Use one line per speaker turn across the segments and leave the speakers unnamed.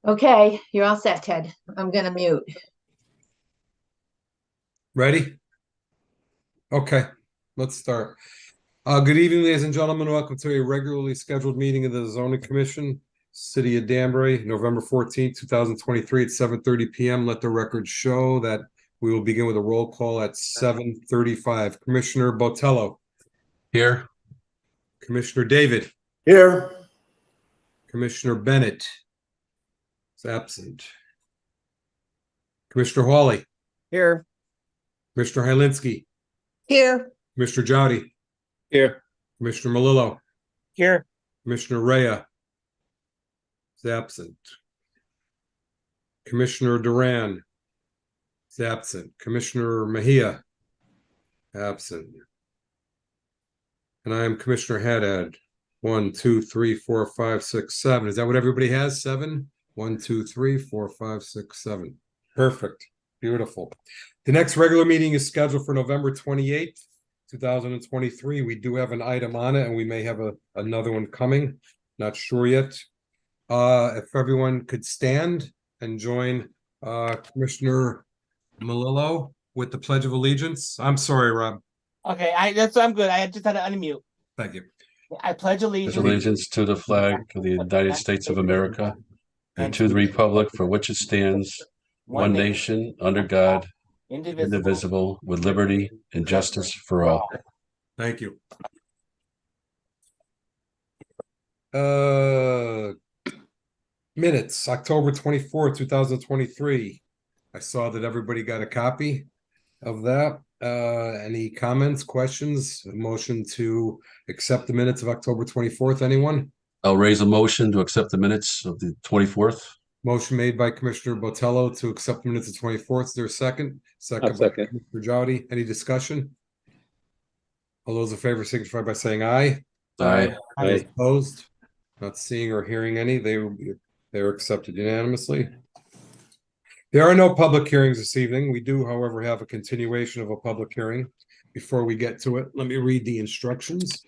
Okay, you're all set, Ted. I'm gonna mute.
Ready? Okay, let's start. Good evening, ladies and gentlemen. Welcome to a regularly scheduled meeting of the Zoning Commission, City of Danbury, November 14th, 2023 at 7:30 p.m. Let the record show that we will begin with a roll call at 7:35. Commissioner Botello.
Here.
Commissioner David.
Here.
Commissioner Bennett is absent. Commissioner Hawley.
Here.
Commissioner Hylinski.
Here.
Commissioner Jowdy.
Here.
Commissioner Melillo.
Here.
Commissioner Rea is absent. Commissioner Duran is absent. Commissioner Mejia, absent. And I am Commissioner Haddad. 1, 2, 3, 4, 5, 6, 7. Is that what everybody has? 7? 1, 2, 3, 4, 5, 6, 7. Perfect. Beautiful. The next regular meeting is scheduled for November 28th, 2023. We do have an item on it, and we may have another one coming. Not sure yet. If everyone could stand and join Commissioner Melillo with the Pledge of Allegiance. I'm sorry, Rob.
Okay, I'm good. I just had to unmute.
Thank you.
I pledge allegiance.
Allegiance to the flag of the United States of America and to the republic for which it stands, one nation, under God, indivisible, with liberty and justice for all.
Thank you. Minutes, October 24th, 2023. I saw that everybody got a copy of that. Any comments, questions, a motion to accept the minutes of October 24th? Anyone?
I'll raise a motion to accept the minutes of the 24th.
Motion made by Commissioner Botello to accept the minutes of 24th. Is there a second? Second by Commissioner Jowdy. Any discussion? All those in favor signify by saying aye.
Aye.
Those opposed? Not seeing or hearing any. They are accepted unanimously. There are no public hearings this evening. We do, however, have a continuation of a public hearing. Before we get to it, let me read the instructions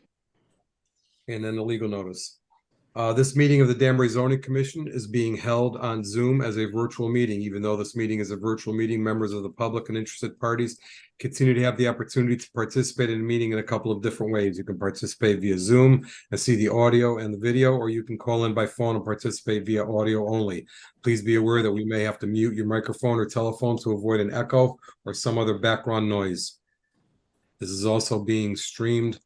and then the legal notice. This meeting of the Danbury Zoning Commission is being held on Zoom as a virtual meeting. Even though this meeting is a virtual meeting, members of the public and interested parties continue to have the opportunity to participate in the meeting in a couple of different ways. You can participate via Zoom and see the audio and the video, or you can call in by phone and participate via audio only. Please be aware that we may have to mute your microphone or telephone to avoid an echo or some other background noise. This is also being streamed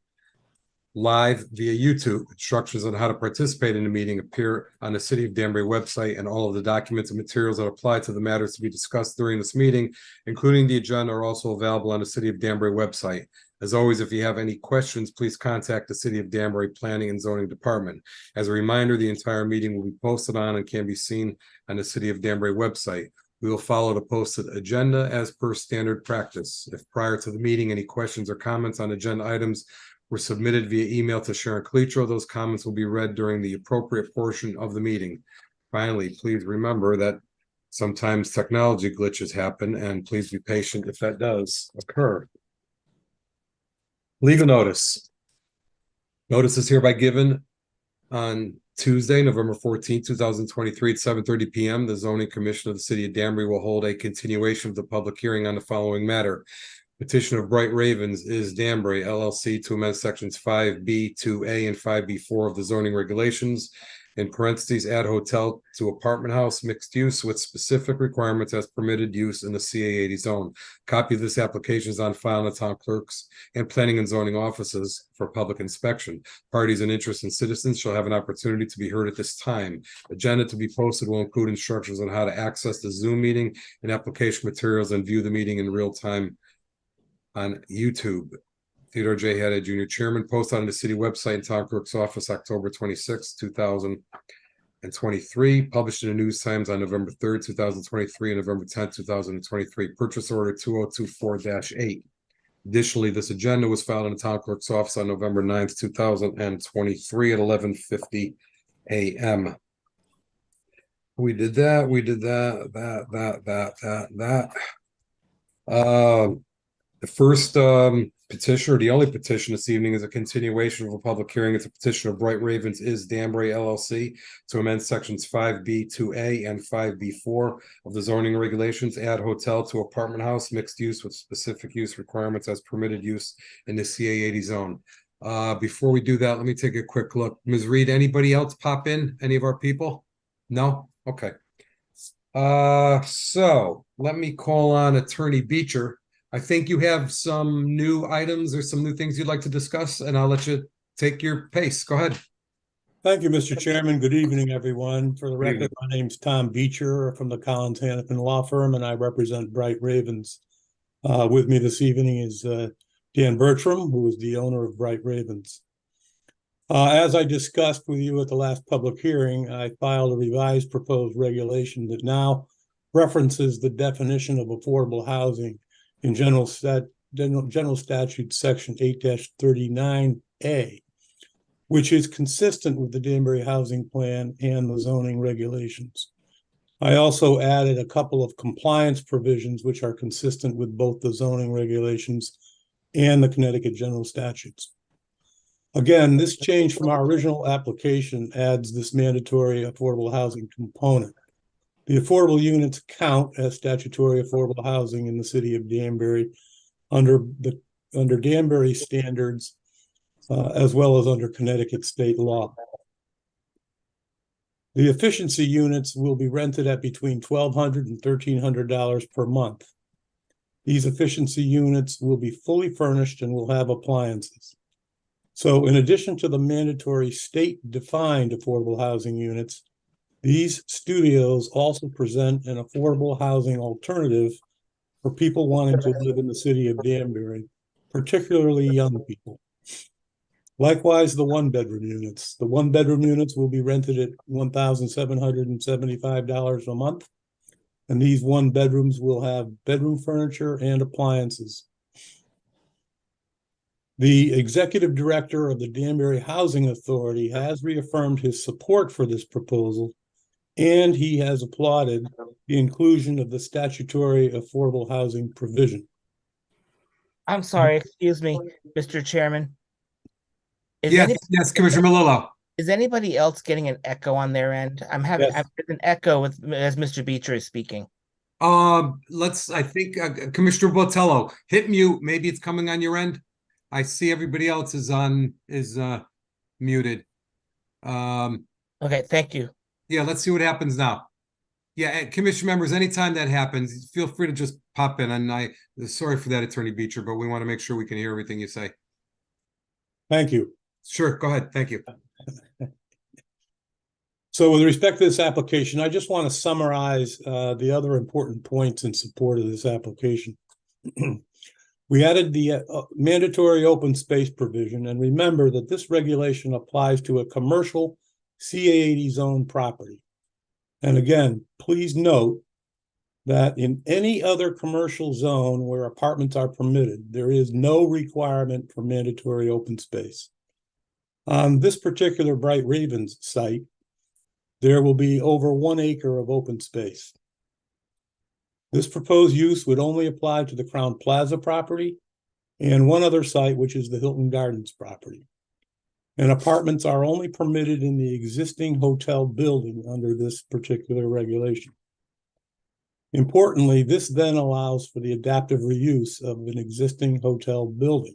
live via YouTube. Instructions on how to participate in the meeting appear on the City of Danbury website, and all of the documents and materials that apply to the matters to be discussed during this meeting, including the agenda, are also available on the City of Danbury website. As always, if you have any questions, please contact the City of Danbury Planning and Zoning Department. As a reminder, the entire meeting will be posted on and can be seen on the City of Danbury website. We will follow the posted agenda as per standard practice. If prior to the meeting, any questions or comments on agenda items were submitted via email to Sharon Calitro, those comments will be read during the appropriate portion of the meeting. Finally, please remember that sometimes technology glitches happen, and please be patient if that does occur. Legal notice. Notice is hereby given on Tuesday, November 14th, 2023 at 7:30 p.m. The Zoning Commission of the City of Danbury will hold a continuation of the public hearing on the following matter. Petition of Bright Ravens is Danbury LLC to amend sections 5B, 2A, and 5B4 of the zoning regulations, in parentheses, add hotel to apartment house mixed use with specific requirements as permitted use in the CA80 zone. Copy of this application is on file in the town clerk's and planning and zoning offices for public inspection. Parties and interested citizens shall have an opportunity to be heard at this time. Agenda to be posted will include instructions on how to access the Zoom meeting and application materials and view the meeting in real time on YouTube. Theodore J. Haddad Jr., Chairman, posted on the city website and town clerk's office October 26, 2023. Published in the News Times on November 3rd, 2023 and November 10th, 2023. Purchase order 2024-8. Additionally, this agenda was filed in the town clerk's office on November 9th, 2023 at 11:50 a.m. We did that. The first petitioner. The only petition this evening is a continuation of a public hearing. It's a petition of Bright Ravens is Danbury LLC to amend sections 5B2A and 5B4 of the zoning regulations, add hotel to apartment house, mixed use with specific use requirements as permitted use in the CA80 zone. Before we do that, let me take a quick look. Ms. Reed, anybody else pop in? Any of our people? No? Okay. So let me call on Attorney Beecher. I think you have some new items or some new things you'd like to discuss, and I'll let you take your pace. Go ahead.
Thank you, Mr. Chairman. Good evening, everyone. For the
Good evening.
record, my name's Tom Beecher from the Collins Hannafin Law Firm, and I represent Bright Ravens. With me this evening is Dan Bertram, who is the owner of Bright Ravens. As I discussed with you at the last public hearing, I filed a revised proposed regulation that now references the definition of affordable housing in General Statute Section 8-39A, which is consistent with the Danbury Housing Plan and the zoning regulations. I also added a couple of compliance provisions which are consistent with both the zoning regulations and the Connecticut general statutes. Again, this change from our original application adds this mandatory affordable housing component. The affordable units count as statutory affordable housing in the city of Danbury under Danbury standards, as well as under Connecticut state law. The efficiency units will be rented at between $1,200 and $1,300 per month. These efficiency units will be fully furnished and will have appliances. So in addition to the mandatory state-defined affordable housing units, these studios also present an affordable housing alternative for people wanting to live in the city of Danbury, particularly young people. Likewise, the one-bedroom units. The one-bedroom units will be rented at $1,775 a month, and these one bedrooms will have bedroom furniture and appliances. The executive director of the Danbury Housing Authority has reaffirmed his support for this proposal, and he has applauded the inclusion of the statutory affordable housing provision.
I'm sorry, excuse me, Mr. Chairman. Is
Yes, Commissioner Melillo.
Is anybody else getting an echo on their end? I'm having
Yes.
an echo as Mr. Beecher is speaking.
I think Commissioner Botello, hit mute. Maybe it's coming on your end. I see everybody else is muted.
Okay, thank you.
Yeah, let's see what happens now. Yeah, and commission members, anytime that happens, feel free to just pop in. And sorry for that, Attorney Beecher, but we want to make sure we can hear everything you say.
Thank you.
Sure, go ahead. Thank you.
So with respect to this application, I just want to summarize the other important points in support of this application. We added the mandatory open space provision, and remember that this regulation applies to a commercial CA80 zone property. And again, please note that in any other commercial zone where apartments are permitted, there is no requirement for mandatory open space. On this particular Bright Ravens site, there will be over 1 acre of open space. This proposed use would only apply to the Crown Plaza property and one other site, which is the Hilton Gardens property. And apartments are only permitted in the existing hotel building under this particular regulation. Importantly, this then allows for the adaptive reuse of an existing hotel building.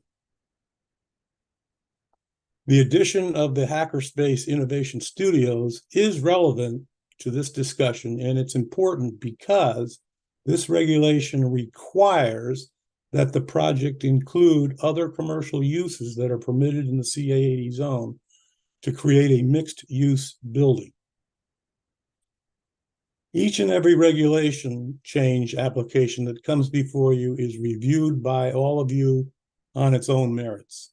The addition of the Hackerspace Innovation Studios is relevant to this discussion, and it's important because this regulation requires that the project include other commercial uses that are permitted in the CA80 zone to create a mixed-use building. Each and every regulation change application that comes before you is reviewed by all of you on its own merits.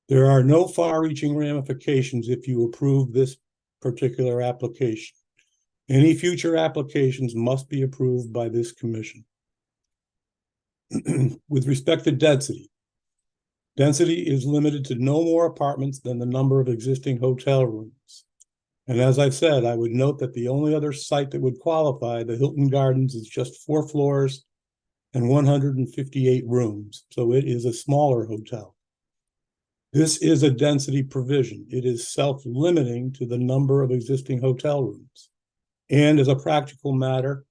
There are no far-reaching ramifications if you approve this particular application. Any future applications must be approved by this commission. With respect to density, density is limited to no more apartments than the number of existing hotel rooms. And as I've said, I would note that the only other site that would qualify, the Hilton Gardens, is just 4 floors and 158 rooms, so it is a smaller hotel. This is a density provision. It is self-limiting to the number of existing hotel rooms. And as a practical matter,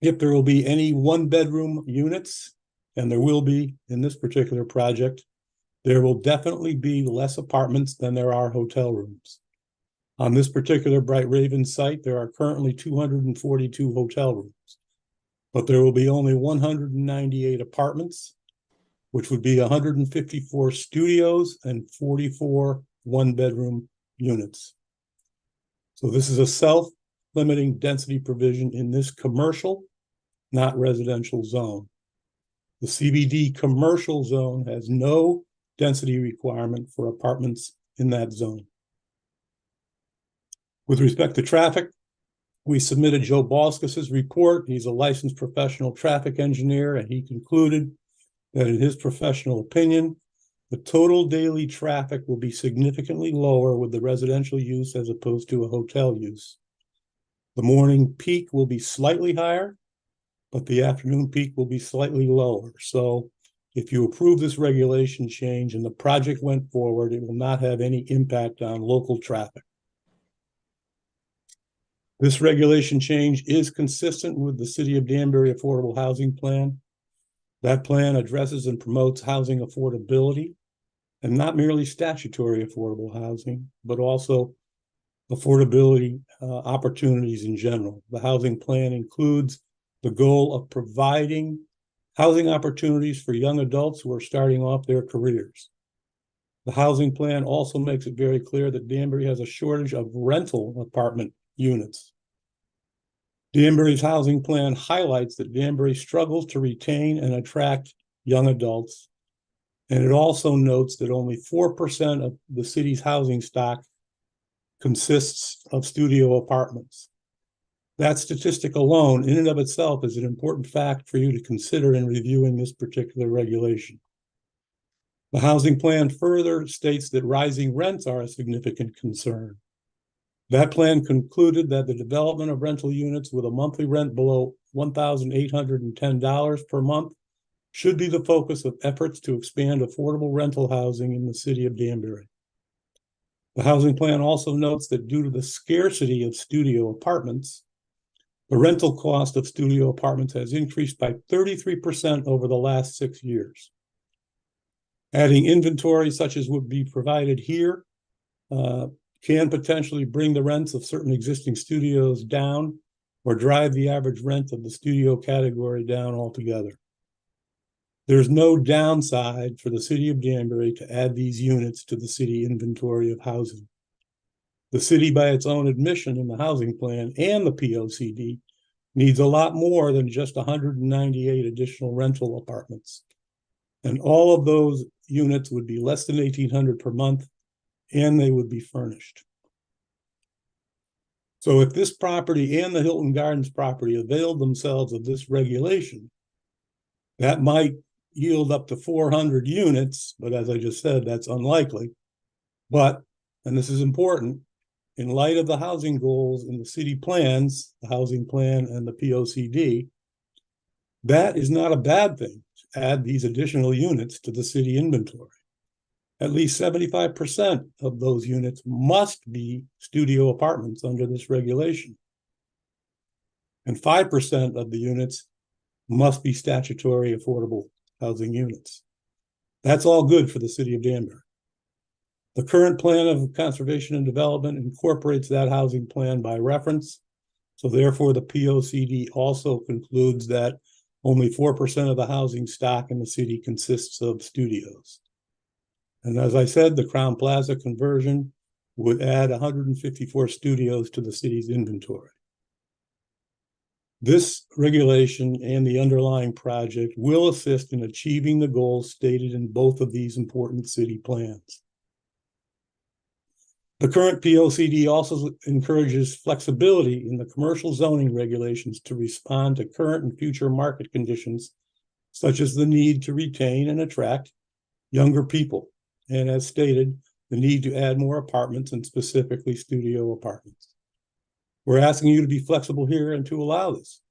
if there will be any one-bedroom units, and there will be in this particular project, there will definitely be less apartments than there are hotel rooms. On this particular Bright Raven site, there are currently 242 hotel rooms, but there will be only 198 apartments, which would be 154 studios and 44 one-bedroom units. So this is a self-limiting density provision in this commercial, not residential zone. The CBD commercial zone has no density requirement for apartments in that zone. With respect to traffic, we submitted Joe Balskis's report. He's a licensed professional traffic engineer, and he concluded that in his professional opinion, the total daily traffic will be significantly lower with the residential use as opposed to a hotel use. The morning peak will be slightly higher, but the afternoon peak will be slightly lower. So if you approve this regulation change and the project went forward, it will not have any impact on local traffic. This regulation change is consistent with the City of Danbury Affordable Housing Plan. That plan addresses and promotes housing affordability, and not merely statutory affordable housing, but also affordability opportunities in general. The housing plan includes the goal of providing housing opportunities for young adults who are starting off their careers. The housing plan also makes it very clear that Danbury has a shortage of rental apartment units. Danbury's housing plan highlights that Danbury struggles to retain and attract young adults. And it also notes that only 4% of the city's housing stock consists of studio apartments. That statistic alone, in and of itself, is an important fact for you to consider in reviewing this particular regulation. The housing plan further states that rising rents are a significant concern. That plan concluded that the development of rental units with a monthly rent below $1,810 per month should be the focus of efforts to expand affordable rental housing in the city of Danbury. The housing plan also notes that due to the scarcity of studio apartments, the rental cost of studio apartments has increased by 33% over the last 6 years. Adding inventory such as would be provided here can potentially bring the rents of certain existing studios down or drive the average rent of the studio category down altogether. There's no downside for the city of Danbury to add these units to the city inventory of housing. The city, by its own admission in the housing plan and the POCD, needs a lot more than just 198 additional rental apartments. And all of those units would be less than $1,800 per month, and they would be furnished. So if this property and the Hilton Gardens property availed themselves of this regulation, that might yield up to 400 units, but as I just said, that's unlikely. But, and this is important, in light of the housing goals in the city plans, the housing plan and the POCD, that is not a bad thing to add these additional units to the city inventory. At least 75% of those units must be studio apartments under this regulation. And 5% of the units must be statutory affordable housing units. That's all good for the city of Danbury. The current plan of conservation and development incorporates that housing plan by reference. So therefore, the POCD also concludes that only 4% of the housing stock in the city consists of studios. And as I said, the Crown Plaza conversion would add 154 studios to the city's inventory. This regulation and the underlying project will assist in achieving the goals stated in both of these important city plans. The current POCD also encourages flexibility in the commercial zoning regulations to respond to current and future market conditions, such as the need to retain and attract younger people. And as stated, the need to add more apartments and specifically studio apartments. We're asking you to be flexible here and to allow this.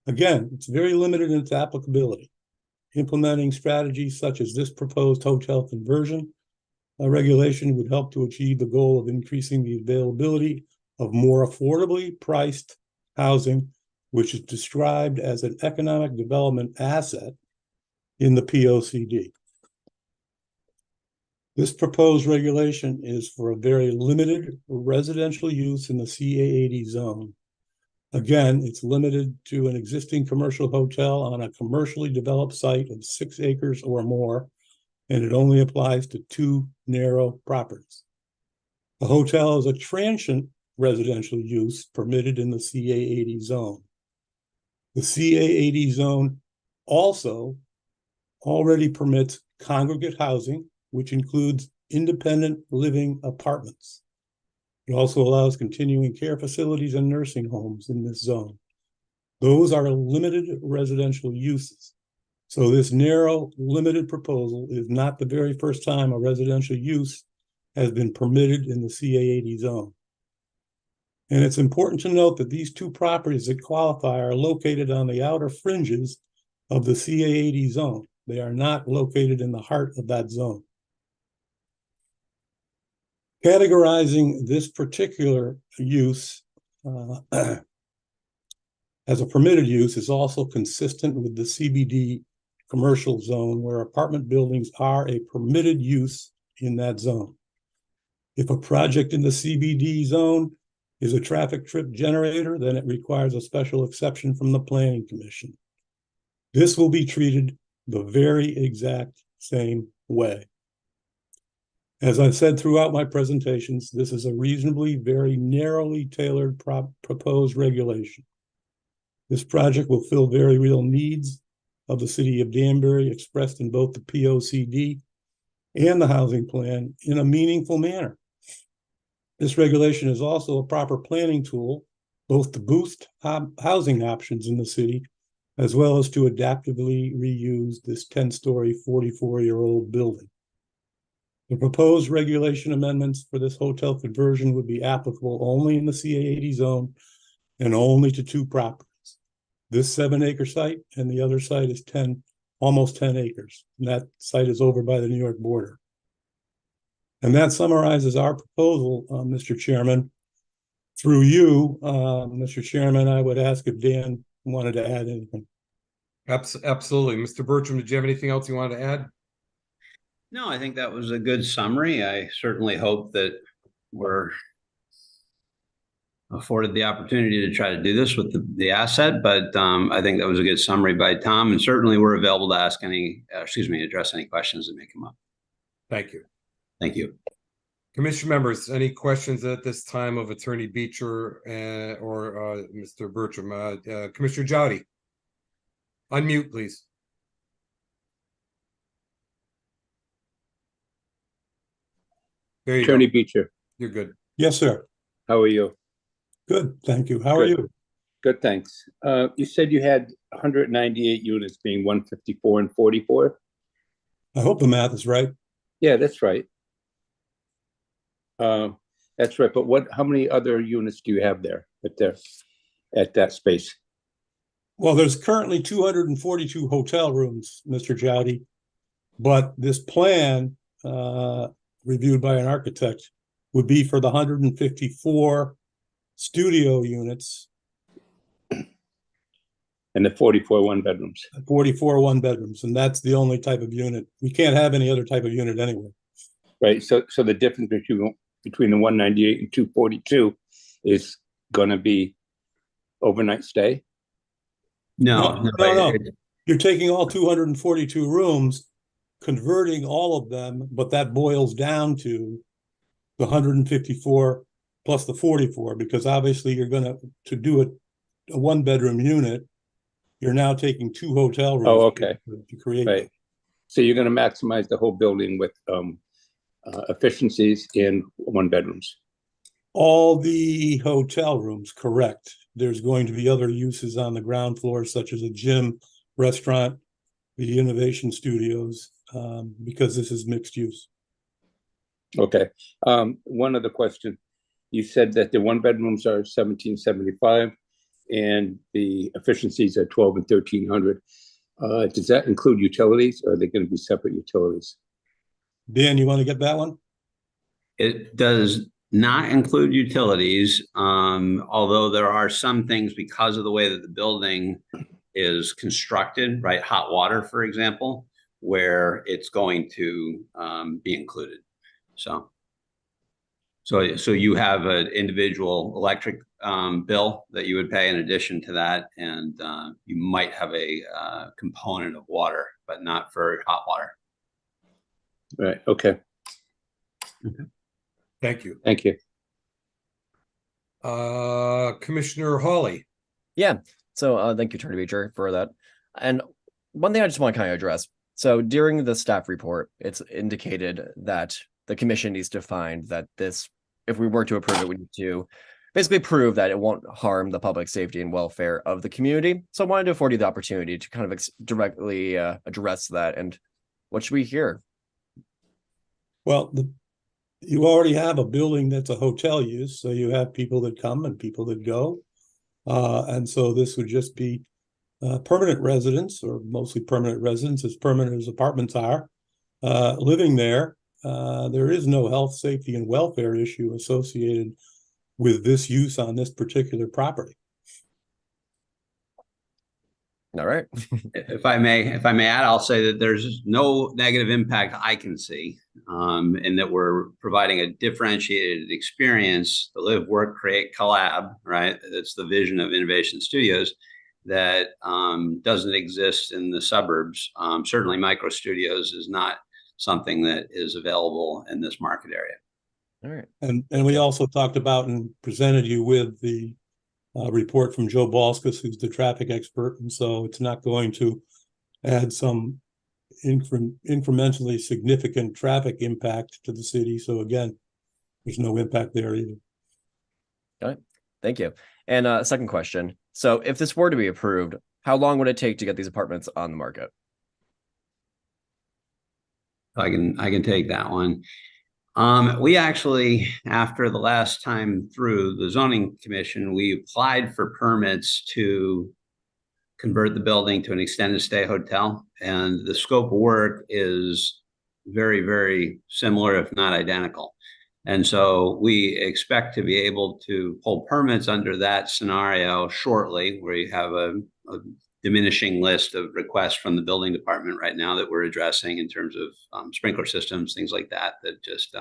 Again, it's very limited in its applicability. Implementing strategies such as this proposed hotel conversion regulation would help to achieve the goal of increasing the availability of more affordably priced housing, which is described as an economic development asset in the POCD. This proposed regulation is for a very limited residential use in the CA80 zone. Again, it's limited to an existing commercial hotel on a commercially developed site of 6 acres or more, and it only applies to 2 narrow properties. A hotel is a transient residential use permitted in the CA80 zone. The CA80 zone also already permits congregate housing, which includes independent living apartments. It also allows continuing care facilities and nursing homes in this zone. Those are limited residential uses. So this narrow, limited proposal is not the very first time a residential use has been permitted in the CA80 zone. And it's important to note that these 2 properties that qualify are located on the outer fringes of the CA80 zone. They are not located in the heart of that zone. Categorizing this particular use as a permitted use is also consistent with the CBD commercial zone, where apartment buildings are a permitted use in that zone. If a project in the CBD zone is a traffic trip generator, then it requires a special exception from the Planning Commission. This will be treated the very exact same way. As I've said throughout my presentations, this is a reasonably, very narrowly tailored proposed regulation. This project will fill very real needs of the city of Danbury, expressed in both the POCD and the housing plan in a meaningful manner. This regulation is also a proper planning tool, both to boost housing options in the city, as well as to adaptively reuse this 10-story, 44-year-old building. The proposed regulation amendments for this hotel conversion would be applicable only in the CA80 zone and only to 2 properties. This 7-acre site and the other site is almost 10 acres. And that site is over by the New York border. And that summarizes our proposal, Mr. Chairman. Through you, Mr. Chairman, I would ask if Dan wanted to add anything.
Absolutely. Mr. Bertram, did you have anything else you wanted to add?
No, I think that was a good summary. I certainly hope that we're afforded the opportunity to try to do this with the asset, but I think that was a good summary by Tom, and certainly we're available to ask address any questions that may come up.
Thank you.
Thank you.
Commission members, any questions at this time of Attorney Beecher or Mr. Bertram? Commissioner Jowdy, unmute, please. There you
Attorney
go.
Beecher,
You're good.
Yes, sir.
how are you?
Good, thank you. How are
Good.
you?
Good, thanks. You said you had 198 units, being 154 and 44?
I hope the math is right.
Yeah, that's right. That's right, but how many other units do you have there at that space?
Well, there's currently 242 hotel rooms, Mr. Jowdy, but this plan reviewed by an architect would be for the 154 studio units.
And the 44 1-bedrooms?
44 1-bedrooms, and that's the only type of unit. We can't have any other type of unit anyway.
Right, so the difference between the 198 and 242 is going to be overnight stay?
No.
You're taking all 242 rooms, converting all of them, but that boils down to the 154 plus the 44, because obviously you're going to do a 1-bedroom unit. You're now taking 2 hotel rooms.
Oh, okay.
To create
Right. So you're going to maximize the whole building with efficiencies in 1-bedrooms.
all the hotel rooms, correct. There's going to be other uses on the ground floor, such as a gym, restaurant, the innovation studios, because this is mixed use.
Okay. One other question. You said that the 1-bedrooms are 1775 and the efficiencies at 12 and 1300. Does that include utilities, or are they going to be separate utilities?
Dan, you want to get that one?
It does not include utilities, although there are some things because of the way that the building is constructed, right? Hot water, for example, where it's going to be included. So you have an individual electric bill that you would pay in addition to that, and you might have a component of water, but not for hot water.
Right. Okay.
Thank you.
Thank you.
Commissioner Hawley.
Yeah. So thank you, Attorney Beecher, for that. And one thing I just want to kind of address. So during the staff report, it's indicated that the commission needs to find that this, if we were to approve it, we need to basically prove that it won't harm the public safety and welfare of the community. So I wanted to afford you the opportunity to kind of directly address that. And what should we hear?
Well, you already have a building that's a hotel use, so you have people that come and people that go. And so this would just be permanent residents, or mostly permanent residents, as permanent as apartments are, living there. There is no health, safety, and welfare issue associated with this use on this particular property.
All right.
If I may add, I'll say that there's no negative impact I can see, and that we're providing a differentiated experience, the live, work, create, collab, right? That's the vision of Innovation Studios that doesn't exist in the suburbs. Certainly Micro Studios is not something that is available in this market area.
All right.
And we also talked about and presented you with the report from Joe Balskus, who's the traffic expert. And so it's not going to add some incrementally significant traffic impact to the city. So again, there's no impact there either.
All right. Thank you. And second question. So if this were to be approved, how long would it take to get these apartments on the market?
I can take that one. We actually, after the last time through the zoning commission, we applied for permits to convert the building to an extended stay hotel. And the scope of work is very, very similar, if not identical. And so we expect to be able to pull permits under that scenario shortly. We have a diminishing list of requests from the building department right now that we're addressing in terms of sprinkler systems, things like that, that just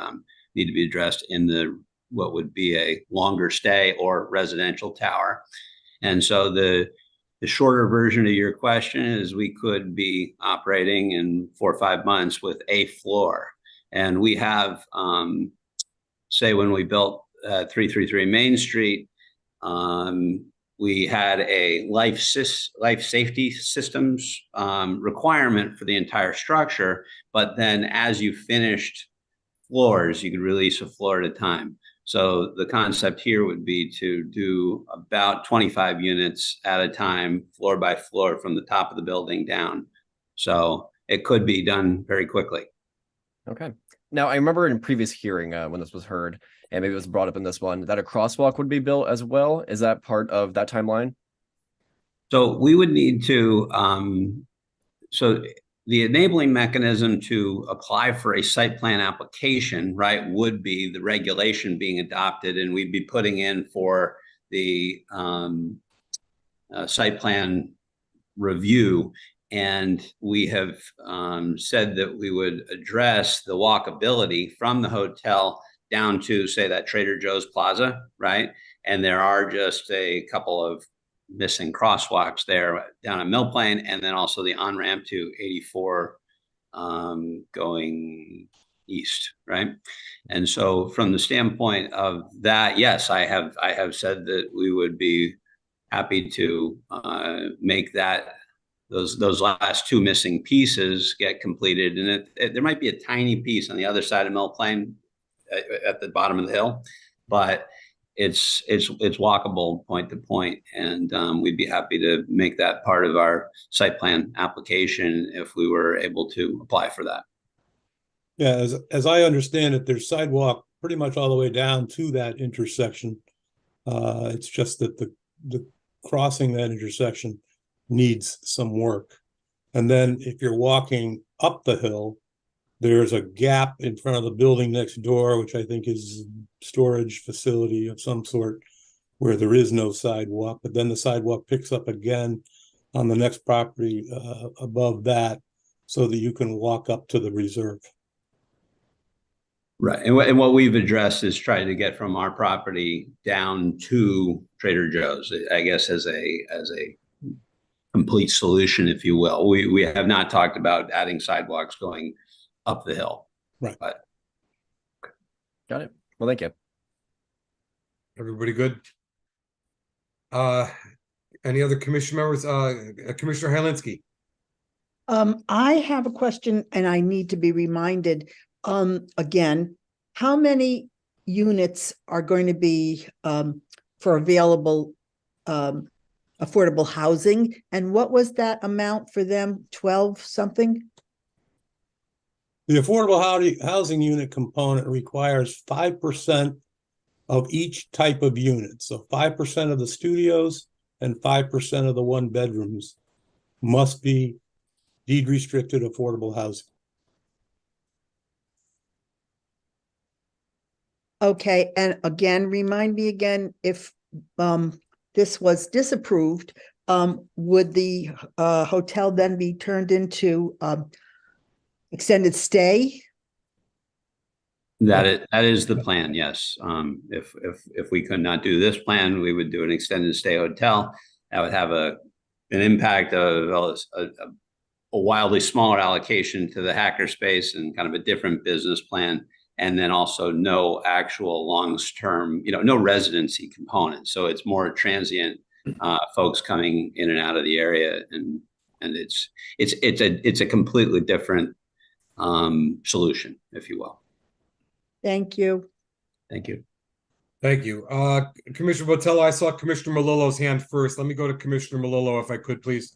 need to be addressed in the what would be a longer stay or residential tower. And so the shorter version of your question is we could be operating in 4 or 5 months with a floor. And we have, say when we built 333 Main Street, we had a life safety systems requirement for the entire structure, but then as you finished floors, you could release a floor at a time. So the concept here would be to do about 25 units at a time, floor by floor, from the top of the building down. So it could be done very quickly.
Okay. Now, I remember in a previous hearing when this was heard, and maybe it was brought up in this one, that a crosswalk would be built as well. Is that part of that timeline?
So we would need to, so the enabling mechanism to apply for a site plan application, right, would be the regulation being adopted, and we'd be putting in for the site plan review. And we have said that we would address the walkability from the hotel down to, say, that Trader Joe's Plaza, right? And there are just a couple of missing crosswalks there down at Mill Plain, and then also the on-ramp to 84 going east, right? And so from the standpoint of that, yes, I have said that we would be happy to make that those last 2 missing pieces get completed. And there might be a tiny piece on the other side of Mill Plain at the bottom of the hill, but it's walkable point to point, and we'd be happy to make that part of our site plan application if we were able to apply for that.
Yeah, as I understand it, there's sidewalk pretty much all the way down to that intersection. It's just that the crossing that intersection needs some work. And then if you're walking up the hill, there's a gap in front of the building next door, which I think is storage facility of some sort, where there is no sidewalk, but then the sidewalk picks up again on the next property above that, so that you can walk up to the reserve.
Right. And what we've addressed is trying to get from our property down to Trader Joe's, I guess, as a complete solution, if you will. We have not talked about adding sidewalks going up the hill.
Right.
But
Got it. Well, thank you.
Everybody good? Any other commission members? Commissioner Helinski.
I have a question and I need to be reminded, again, how many units are going to be, for available, affordable housing? And what was that amount for them? 12 something?
The affordable housing unit component requires 5% of each type of unit. So 5% of the studios and 5% of the one bedrooms must be deed restricted affordable housing.
Okay, and again, remind me again, if this was disapproved, would the hotel then be turned into extended stay?
that is the plan, yes. If we could not do this plan, we would do an extended stay hotel. That would have an impact of a wildly smaller allocation to the hackerspace and kind of a different business plan. And then also no actual long-term, no residency component. So it's more transient folks coming in and out of the area, and it's a completely different solution, if you will.
Thank you.
Thank you.
Thank you. Commissioner Botello, I saw Commissioner Malillo's hand first. Let me go to Commissioner Malillo if I could, please.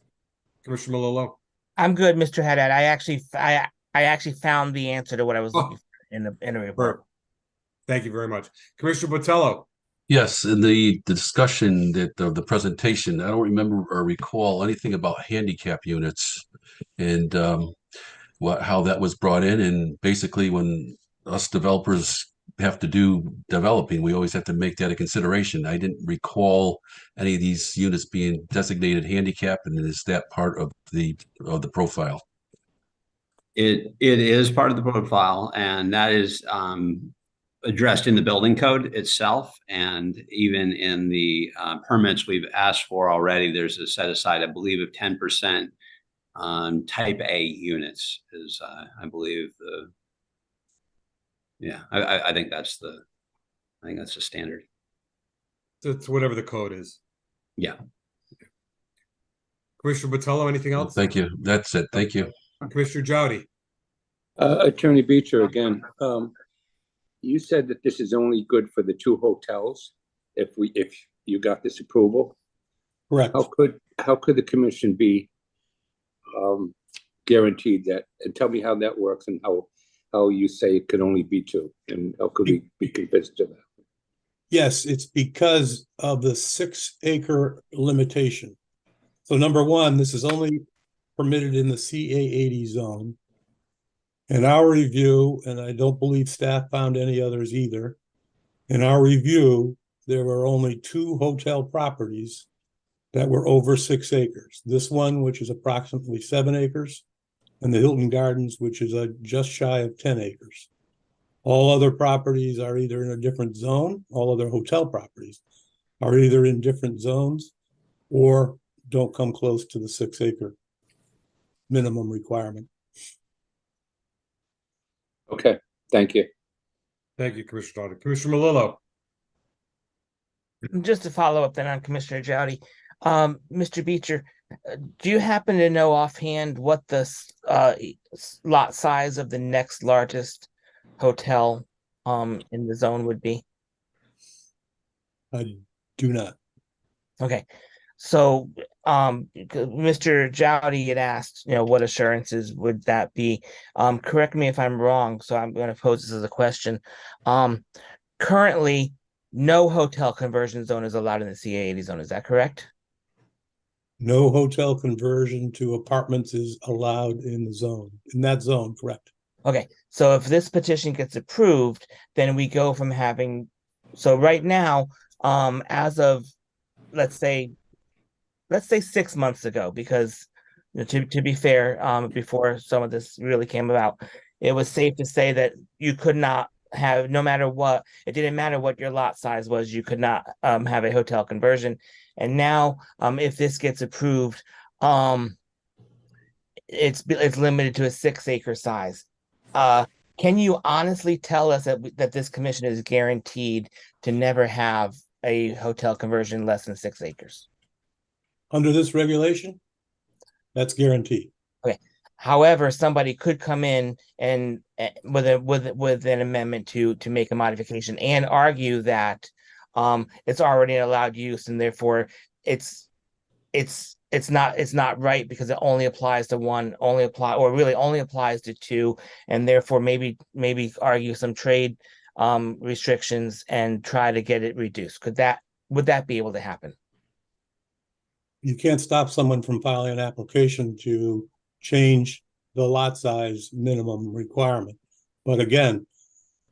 Commissioner Malillo.
I'm good, Mr. Haddad. I actually found the answer to what I was looking for in the report.
Thank you very much. Commissioner Botello.
Yes, in the discussion that of the presentation, I don't remember or recall anything about handicap units and how that was brought in. And basically, when us developers have to do developing, we always have to make that a consideration. I didn't recall any of these units being designated handicap, and is that part of the profile?
It is part of the profile, and that is addressed in the building code itself, and even in the permits we've asked for already. There's a set aside, I believe, of 10% on type A units is, I believe, I think that's the standard.
It's whatever the code is.
Yeah.
Commissioner Botello, anything else?
Thank you. That's it. Thank you.
Commissioner Jowdy.
Attorney Beecher again. You said that this is only good for the two hotels if you got this approval.
Correct.
How could the commission be guaranteed that? And tell me how that works and how you say it could only be two, and how could we be convinced of that?
Yes, it's because of the 6-acre limitation. So number one, this is only permitted in the CA80 zone. In our review, and I don't believe staff found any others either, in our review, there were only 2 hotel properties that were over 6 acres. This one, which is approximately 7 acres, and the Hilton Gardens, which is just shy of 10 acres. All other properties are either in a different zone, all other hotel properties are either in different zones or don't come close to the 6-acre minimum requirement.
Okay, thank you.
Thank you, Commissioner Jowdy. Commissioner Malillo.
Just to follow up then on Commissioner Jowdy, Mr. Beecher, do you happen to know offhand what the lot size of the next largest hotel in the zone would be?
I do not.
Okay. So Mr. Jowdy had asked, what assurances would that be? Correct me if I'm wrong, so I'm going to pose this as a question. Currently, no hotel conversion zone is allowed in the CA80 zone. Is that correct?
No hotel conversion to apartments is allowed in the zone, in that zone, correct?
Okay, so if this petition gets approved, then we go from having, so right now, as of, let's say 6 months ago, because to be fair, before some of this really came about, it was safe to say that you could not have, no matter what, it didn't matter what your lot size was, you could not have a hotel conversion. And now, if this gets approved, it's limited to a 6-acre size. Can you honestly tell us that this commission is guaranteed to never have a hotel conversion less than 6 acres?
Under this regulation, that's guaranteed.
Okay. However, somebody could come in and with an amendment to make a modification and argue that it's already an allowed use, and therefore it's not right because it only applies to one, only applies to two, and therefore maybe argue some trade restrictions and try to get it reduced. Would that be able to happen?
You can't stop someone from filing an application to change the lot size minimum requirement. But again,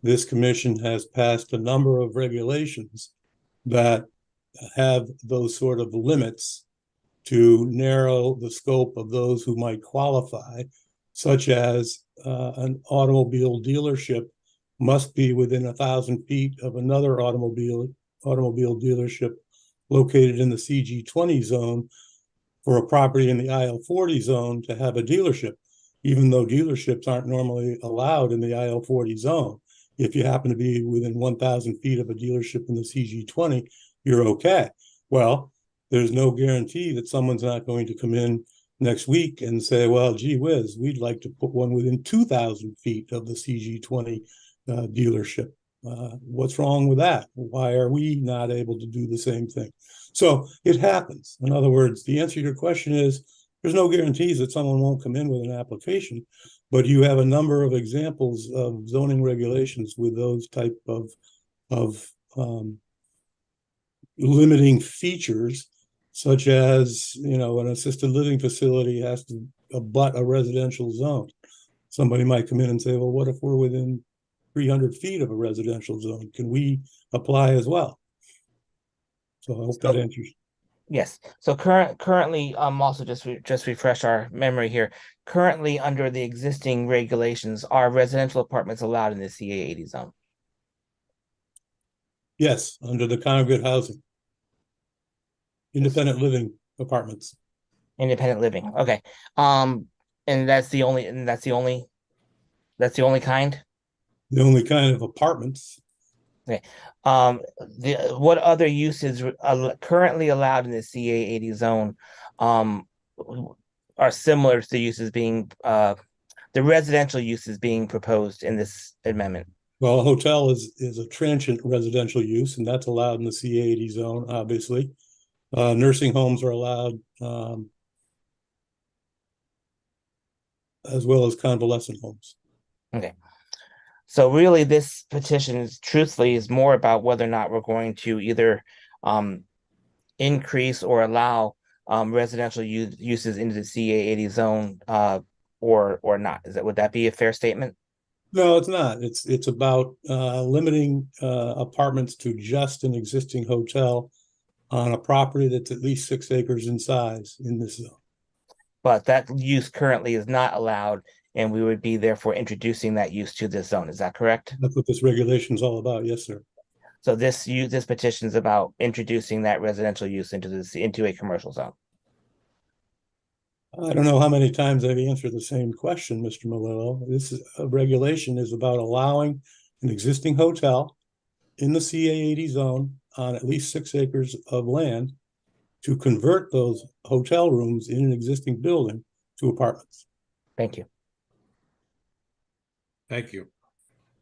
this commission has passed a number of regulations that have those sort of limits to narrow the scope of those who might qualify, such as an automobile dealership must be within 1,000 feet of another automobile dealership located in the CG20 zone for a property in the IL40 zone to have a dealership, even though dealerships aren't normally allowed in the IL40 zone. If you happen to be within 1,000 feet of a dealership in the CG20, you're okay. Well, there's no guarantee that someone's not going to come in next week and say, well, gee whiz, we'd like to put one within 2,000 feet of the CG20 dealership. What's wrong with that? Why are we not able to do the same thing? So it happens. In other words, the answer to your question is there's no guarantees that someone won't come in with an application, but you have a number of examples of zoning regulations with those type of limiting features, such as, an assisted living facility has to abut a residential zone. Somebody might come in and say, well, what if we're within 300 feet of a residential zone? Can we apply as well? So I hope that answers.
Yes. So currently, also just refresh our memory here. Currently, under the existing regulations, are residential apartments allowed in the CA80 zone?
Yes, under the congregate housing. Independent living apartments.
Independent living. Okay. And that's the only kind?
The only kind of apartments.
Okay. What other uses are currently allowed in the CA80 zone are similar to the uses being the residential uses being proposed in this amendment?
Well, a hotel is a transient residential use, and that's allowed in the CA80 zone, obviously. Nursing homes are allowed, as well as convalescent homes.
Okay. So really, this petition truthfully is more about whether or not we're going to either increase or allow residential uses into the CA80 zone or not. Would that be a fair statement?
No, it's not. It's about limiting apartments to just an existing hotel on a property that's at least 6 acres in size in this zone.
But that use currently is not allowed, and we would be therefore introducing that use to this zone. Is that correct?
That's what this regulation is all about. Yes, sir.
So this petition is about introducing that residential use into a commercial zone.
I don't know how many times I've answered the same question, Mr. Melillo. This regulation is about allowing an existing hotel in the CA80 zone on at least 6 acres of land to convert those hotel rooms in an existing building to apartments.
Thank you.
Thank you.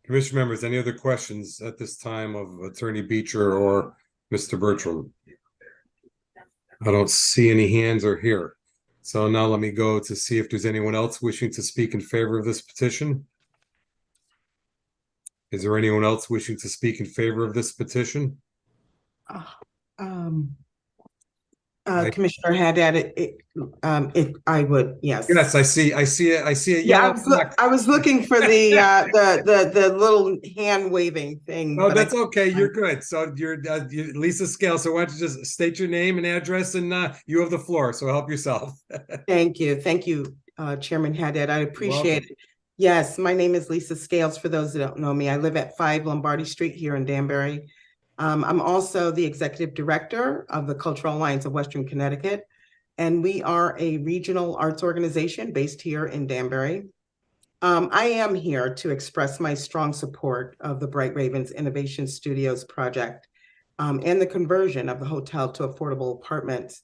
Commission members, any other questions at this time of Attorney Beecher or Mr. Bertram? I don't see any hands or here. So now let me go to see if there's anyone else wishing to speak in favor of this petition. Is there anyone else wishing to speak in favor of this petition? Commissioner
Haddad, I would, yes.
Yes, I see a yellow.
I was looking for the little hand waving thing.
Oh,
but
that's okay. You're good. So you're Lisa Scale. So why don't you just state your name and address, and you have the floor. So help yourself.
Thank you, Chairman Haddad. I appreciate it. Yes, my name is Lisa Scales. For those that don't know me, I live at 5 Lombardi Street here in Danbury. I'm also the executive director of the Cultural Alliance of Western Connecticut, and we are a regional arts organization based here in Danbury. I am here to express my strong support of the Bright Ravens Innovation Studios project and the conversion of the hotel to affordable apartments.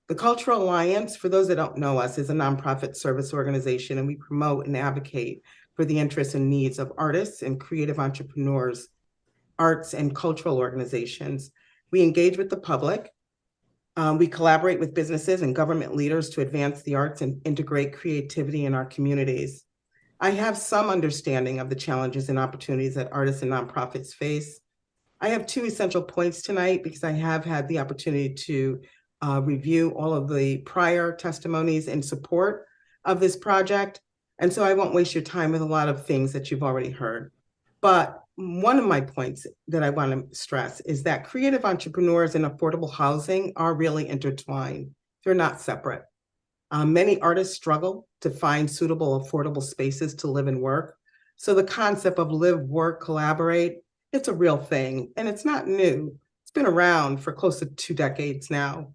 The Cultural Alliance, for those that don't know us, is a nonprofit service organization, and we promote and advocate for the interests and needs of artists and creative entrepreneurs, arts and cultural organizations. We engage with the public. We collaborate with businesses and government leaders to advance the arts and integrate creativity in our communities. I have some understanding of the challenges and opportunities that artists and nonprofits face. I have 2 essential points tonight because I have had the opportunity to review all of the prior testimonies in support of this project. And so I won't waste your time with a lot of things that you've already heard. But one of my points that I want to stress is that creative entrepreneurs and affordable housing are really intertwined. They're not separate. Many artists struggle to find suitable, affordable spaces to live and work. So the concept of live, work, collaborate, it's a real thing, and it's not new. It's been around for close to 2 decades now.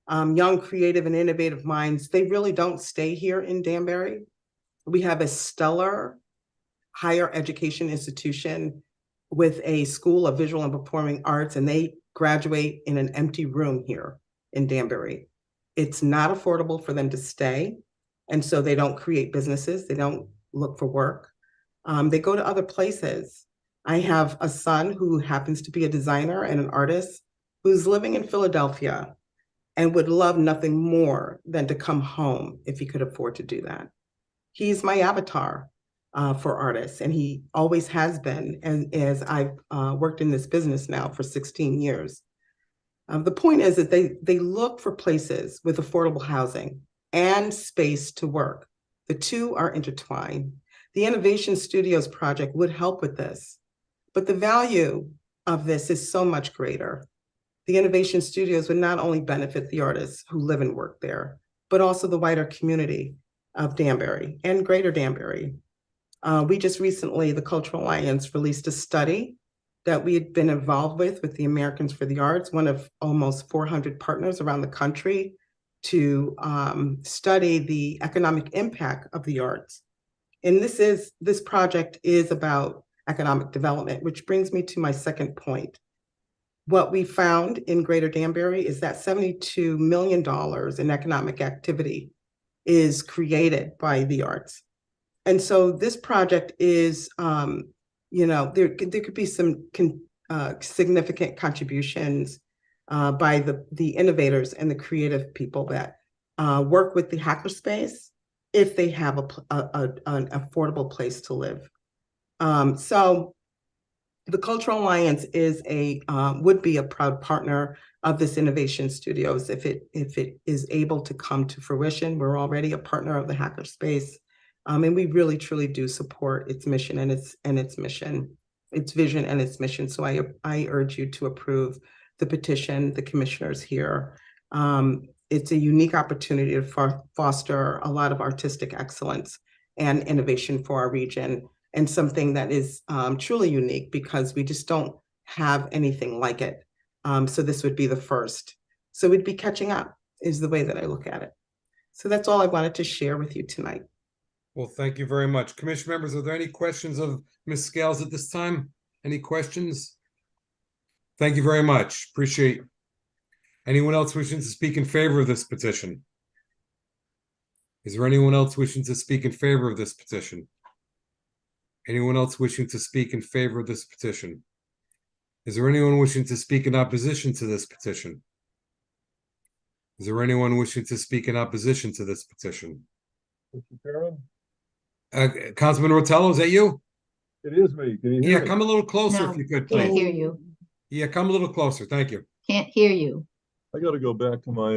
Young, creative, and innovative minds, they really don't stay here in Danbury. We have a stellar higher education institution with a school of visual and performing arts, and they graduate in an empty room here in Danbury. It's not affordable for them to stay, and so they don't create businesses. They don't look for work. They go to other places. I have a son who happens to be a designer and an artist who's living in Philadelphia and would love nothing more than to come home if he could afford to do that. He's my avatar for artists, and he always has been, and as I've worked in this business now for 16 years. The point is that they look for places with affordable housing and space to work. The 2 are intertwined. The Innovation Studios project would help with this, but the value of this is so much greater. The Innovation Studios would not only benefit the artists who live and work there, but also the wider community of Danbury and Greater Danbury. We just recently, the Cultural Alliance, released a study that we had been involved with the Americans for the Arts, one of almost 400 partners around the country, to study the economic impact of the arts. And this project is about economic development, which brings me to my second point. What we found in Greater Danbury is that $72 million in economic activity is created by the arts. And so this project is, there could be some significant contributions by the innovators and the creative people that work with the hackerspace if they have an affordable place to live. So the Cultural Alliance would be a proud partner of this Innovation Studios if it is able to come to fruition. We're already a partner of the hackerspace, and we really truly do support its mission and its mission, its vision and its mission. So I urge you to approve the petition, the commissioners here. It's a unique opportunity to foster a lot of artistic excellence and innovation for our region, and something that is truly unique because we just don't have anything like it. So this would be the first. So we'd be catching up is the way that I look at it. So that's all I wanted to share with you tonight.
Well, thank you very much. Commission members, are there any questions of Ms. Scales at this time? Any questions? Thank you very much. Appreciate it. Anyone else wishing to speak in favor of this petition? Is there anyone else wishing to speak in favor of this petition? Anyone else wishing to speak in favor of this petition? Is there anyone wishing to speak in opposition to this petition? Is there anyone wishing to speak in opposition to this petition? Councilman Rotello, is that you?
It is me. Can you hear me?
Come a little closer
No,
if you could,
can't
please.
hear you.
Yeah, come a little closer. Thank you.
Can't hear you.
I gotta go back to my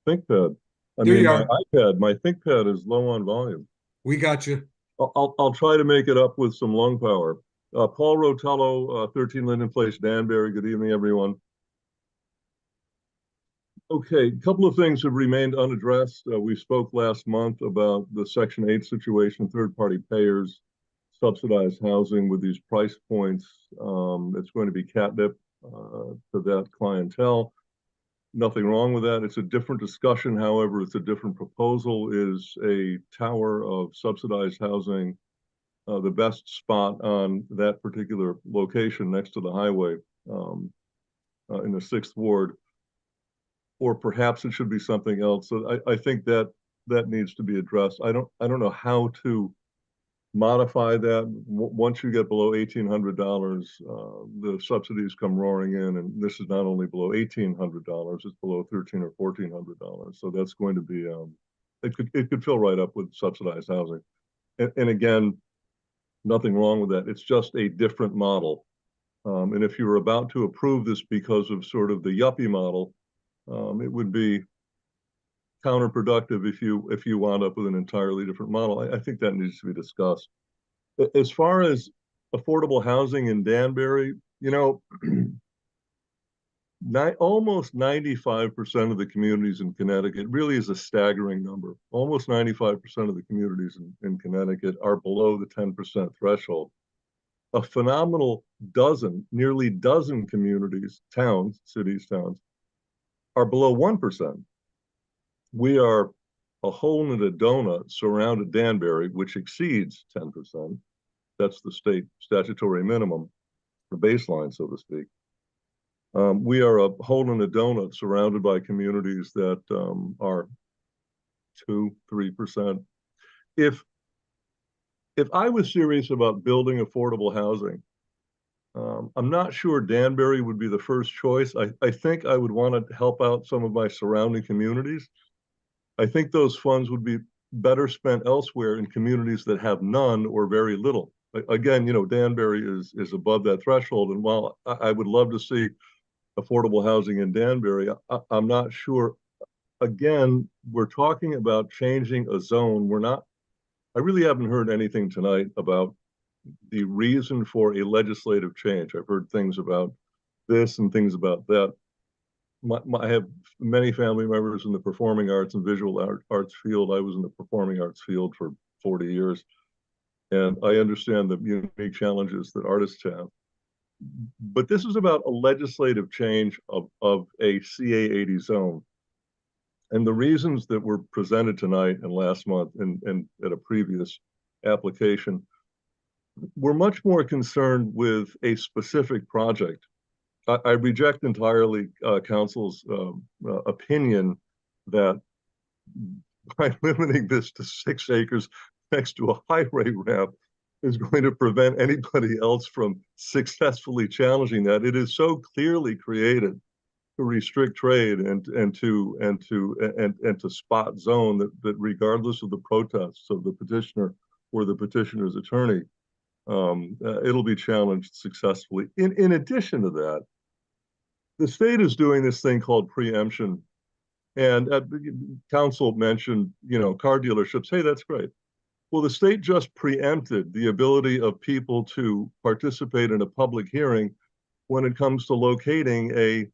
ThinkPad. I
There
mean,
you
my
are.
iPad, my ThinkPad is low on volume.
We got you.
I'll try to make it up with some lung power. Paul Rotello, 13 Linden Place, Danbury. Good evening, everyone. Okay, a couple of things have remained unaddressed. We spoke last month about the Section 8 situation, third-party payers, subsidized housing with these price points. It's going to be catnip to that clientele. Nothing wrong with that. It's a different discussion. However, it's a different proposal. Is a tower of subsidized housing the best spot on that particular location next to the highway in the 6th Ward? Or perhaps it should be something else. So I think that needs to be addressed. I don't know how to modify that. Once you get below $1,800, the subsidies come roaring in, and this is not only below $1,800, it's below $1,300 or $1,400. So that's going to be it could fill right up with subsidized housing. And again, nothing wrong with that. It's just a different model. And if you were about to approve this because of sort of the yuppie model, it would be counterproductive if you wound up with an entirely different model. I think that needs to be discussed. As far as affordable housing in Danbury, you know, almost 95% of the communities in Connecticut really is a staggering number. Almost 95% of the communities in Connecticut are below the 10% threshold. A phenomenal nearly dozen communities, towns, cities, towns, are below 1%. We are a hole in a donut surrounded Danbury, which exceeds 10%. That's the state statutory minimum, the baseline, so to speak. We are a hole in a donut surrounded by communities that are 2-3%. If I was serious about building affordable housing, I'm not sure Danbury would be the first choice. I think I would want to help out some of my surrounding communities. I think those funds would be better spent elsewhere in communities that have none or very little. Again, you know, Danbury is above that threshold. And while I would love to see affordable housing in Danbury, I'm not sure. Again, we're talking about changing a zone. I really haven't heard anything tonight about the reason for a legislative change. I've heard things about this and things about that. I have many family members in the performing arts and visual arts field. I was in the performing arts field for 40 years, and I understand the unique challenges that artists have. But this is about a legislative change of a CA80 zone. And the reasons that were presented tonight and last month and at a previous application, we're much more concerned with a specific project. I reject entirely council's opinion that by limiting this to 6 acres next to a highway ramp is going to prevent anybody else from successfully challenging that. It is so clearly created to restrict trade and to spot zone that regardless of the protests of the petitioner or the petitioner's attorney, it'll be challenged successfully. In addition to that, the state is doing this thing called preemption. And council mentioned, you know, car dealerships. Hey, that's great. Well, the state just preempted the ability of people to participate in a public hearing when it comes to locating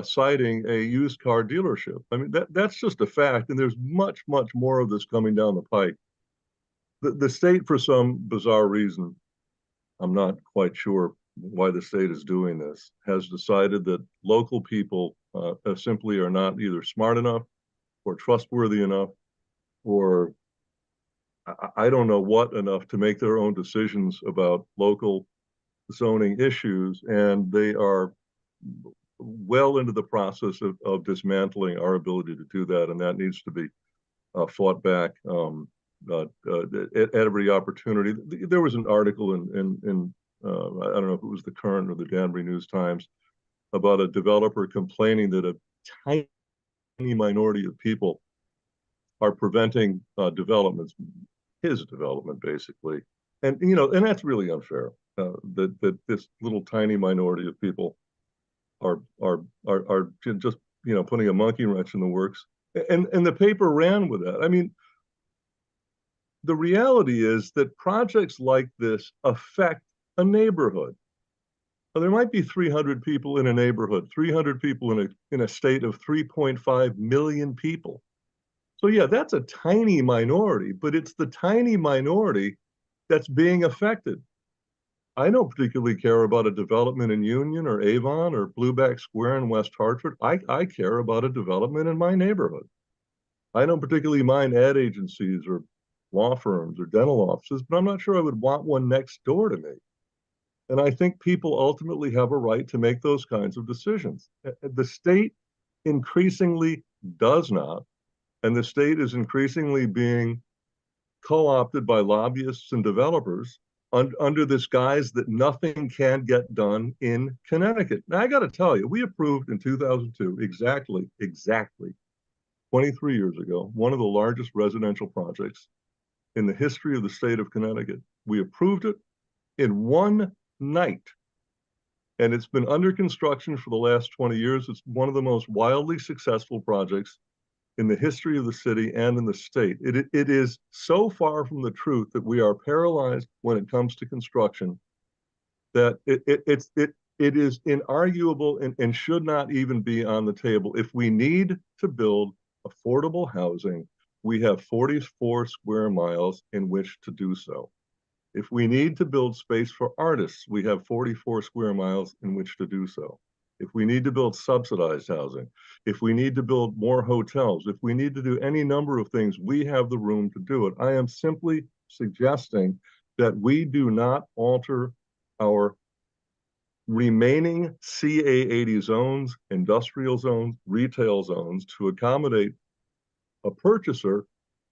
citing a used car dealership. I mean, that's just a fact. And there's much, much more of this coming down the pike. The state, for some bizarre reason, I'm not quite sure why the state is doing this, has decided that local people simply are not either smart enough or trustworthy enough, or I don't know what enough to make their own decisions about local zoning issues. And they are well into the process of dismantling our ability to do that. And that needs to be fought back at every opportunity. There was an article in I don't know if it was the Current or the Danbury News Times about a developer complaining that a tiny minority of people are preventing developments, his development basically, and you know, and that's really unfair. That this little tiny minority of people are just putting a monkey wrench in the works. And the paper ran with that. I mean, the reality is that projects like this affect a neighborhood. Now, there might be 300 people in a neighborhood, 300 people in a state of 3.5 million people. So yeah, that's a tiny minority, but it's the tiny minority that's being affected. I don't particularly care about a development in Union or Avon or Blueback Square in West Hartford. I care about a development in my neighborhood. I don't particularly mind ad agencies or law firms or dental offices, but I'm not sure I would want one next door to me. And I think people ultimately have a right to make those kinds of decisions. The state increasingly does not, and the state is increasingly being co-opted by lobbyists and developers under this guise that nothing can get done in Connecticut. Now, I got to tell you, we approved in 2002, exactly 23 years ago, one of the largest residential projects in the history of the state of Connecticut. We approved it in one night, and it's been under construction for the last 20 years. It's one of the most wildly successful projects in the history of the city and in the state. It is so far from the truth that we are paralyzed when it comes to construction that it is inarguable and should not even be on the table. If we need to build affordable housing, we have 44 square miles in which to do so. If we need to build space for artists, we have 44 square miles in which to do so. If we need to build subsidized housing, if we need to build more hotels, if we need to do any number of things, we have the room to do it. I am simply suggesting that we do not alter our remaining CA80 zones, industrial zones, retail zones to accommodate a purchaser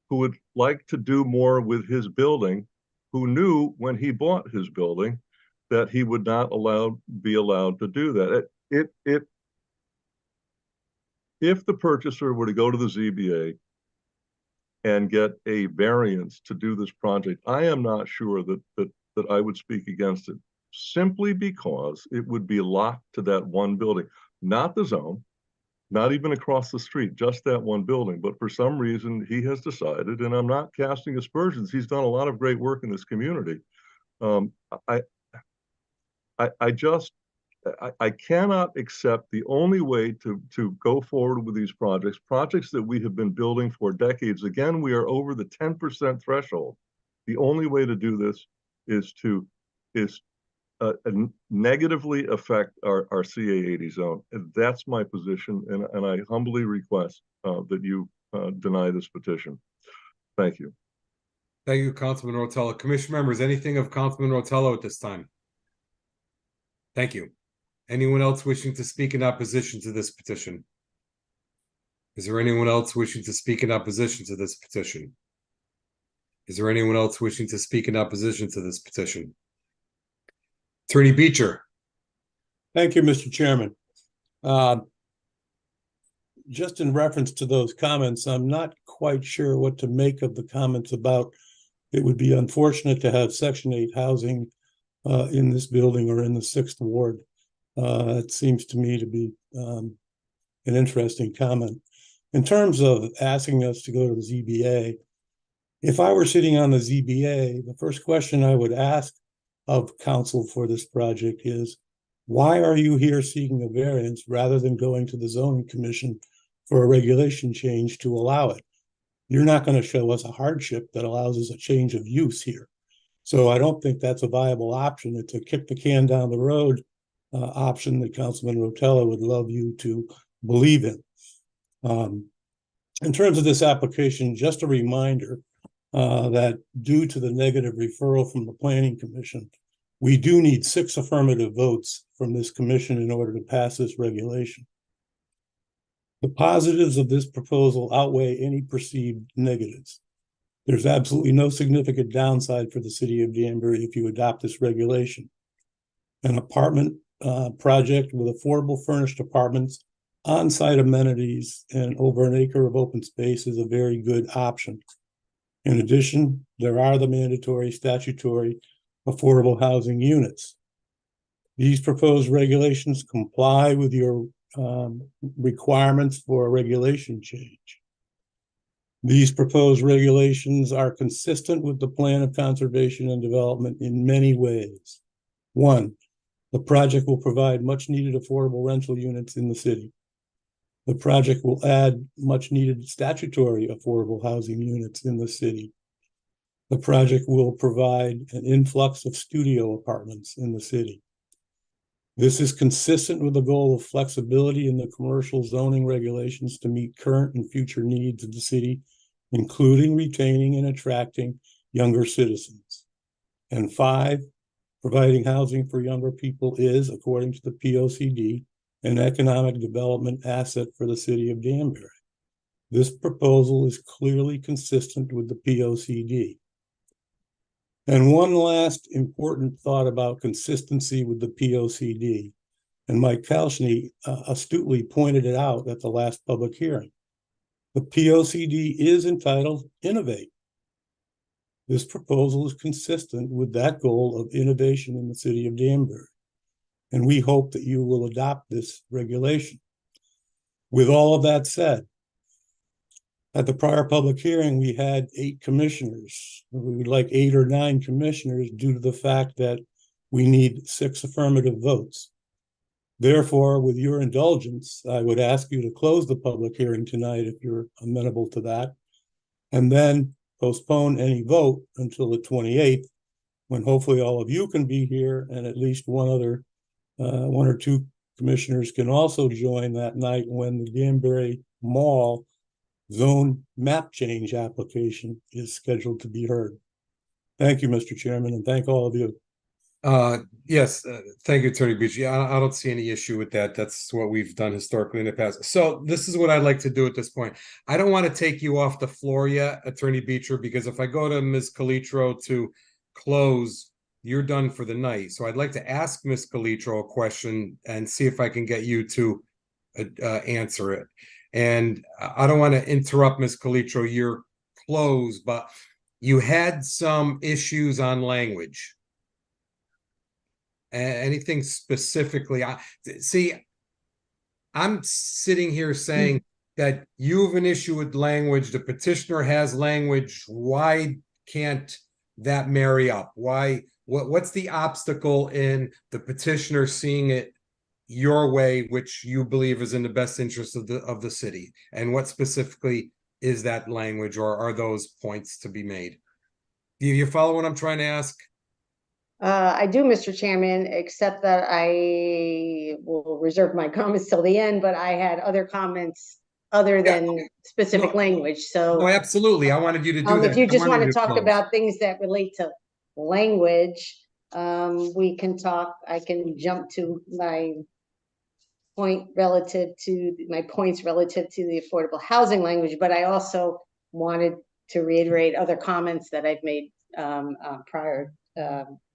who would like to do more with his building, who knew when he bought his building that he would not be allowed to do that. If the purchaser were to go to the ZBA and get a variance to do this project, I am not sure that I would speak against it, simply because it would be locked to that one building, not the zone, not even across the street, just that one building. But for some reason, he has decided, and I'm not casting aspersions, he's done a lot of great work in this community. I cannot accept the only way to go forward with these projects that we have been building for decades. Again, we are over the 10% threshold. The only way to do this is to negatively affect our CA80 zone. And that's my position, and I humbly request that you deny this petition. Thank you.
Thank you, Councilman Rotello. Commission members, anything of Councilman Rotello at this time? Thank you. Anyone else wishing to speak in opposition to this petition? Is there anyone else wishing to speak in opposition to this petition? Is there anyone else wishing to speak in opposition to this petition? Attorney Beecher.
Thank you, Mr. Chairman. Just in reference to those comments, I'm not quite sure what to make of the comments about it would be unfortunate to have Section 8 housing in this building or in the 6th Ward. It seems to me to be an interesting comment. In terms of asking us to go to the ZBA, if I were sitting on the ZBA, the first question I would ask of counsel for this project is, why are you here seeking a variance rather than going to the zoning commission for a regulation change to allow it? You're not going to show us a hardship that allows us a change of use here. So I don't think that's a viable option. It's a kick the can down the road option that Councilman Rotello would love you to believe in. In terms of this application, just a reminder that due to the negative referral from the Planning Commission, we do need 6 affirmative votes from this commission in order to pass this regulation. The positives of this proposal outweigh any perceived negatives. There's absolutely no significant downside for the city of Danbury if you adopt this regulation. An apartment project with affordable furnished apartments, on-site amenities, and over an acre of open space is a very good option. In addition, there are the mandatory statutory affordable housing units. These proposed regulations comply with your requirements for a regulation change. These proposed regulations are consistent with the plan of conservation and development in many ways. One, the project will provide much needed affordable rental units in the city. The project will add much needed statutory affordable housing units in the city. The project will provide an influx of studio apartments in the city. This is consistent with the goal of flexibility in the commercial zoning regulations to meet current and future needs of the city, including retaining and attracting younger citizens. And 5, providing housing for younger people is, according to the POCD, an economic development asset for the city of Danbury. This proposal is clearly consistent with the POCD. And one last important thought about consistency with the POCD, and Mike Kalshny astutely pointed it out at the last public hearing. The POCD is entitled Innovate. This proposal is consistent with that goal of innovation in the city of Danbury, and we hope that you will adopt this regulation. With all of that said, at the prior public hearing, we had 8 commissioners. We would like 8 or 9 commissioners due to the fact that we need 6 affirmative votes. Therefore, with your indulgence, I would ask you to close the public hearing tonight if you're amenable to that, and then postpone any vote until the 28th, when hopefully all of you can be here and at least one or 2 commissioners can also join that night when the Danbury Mall zone map change application is scheduled to be heard. Thank you, Mr. Chairman, and thank all of you.
Yes, thank you, Attorney Beachy. I don't see any issue with that. That's what we've done historically in the past. So this is what I'd like to do at this point. I don't want to take you off the floor yet, Attorney Beecher, because if I go to Ms. Calitro to close, you're done for the night. So I'd like to ask Ms. Calitro a question and see if I can get you to answer it. And I don't want to interrupt Ms. Calitro, you're closed, but you had some issues on language. Anything specifically? I'm sitting here saying that you have an issue with language. The petitioner has language. Why can't that marry up? What's the obstacle in the petitioner seeing it your way, which you believe is in the best interest of the city? And what specifically is that language, or are those points to be made? Do you follow what I'm trying to ask?
I do, Mr. Chairman, except that I will reserve my comments till the end, but I had other comments other than specific language. So
no, absolutely. I wanted you to do that.
If you just want to talk about things that relate to language, we can talk. I can jump to my points relative to the affordable housing language, but I also wanted to reiterate other comments that I've made prior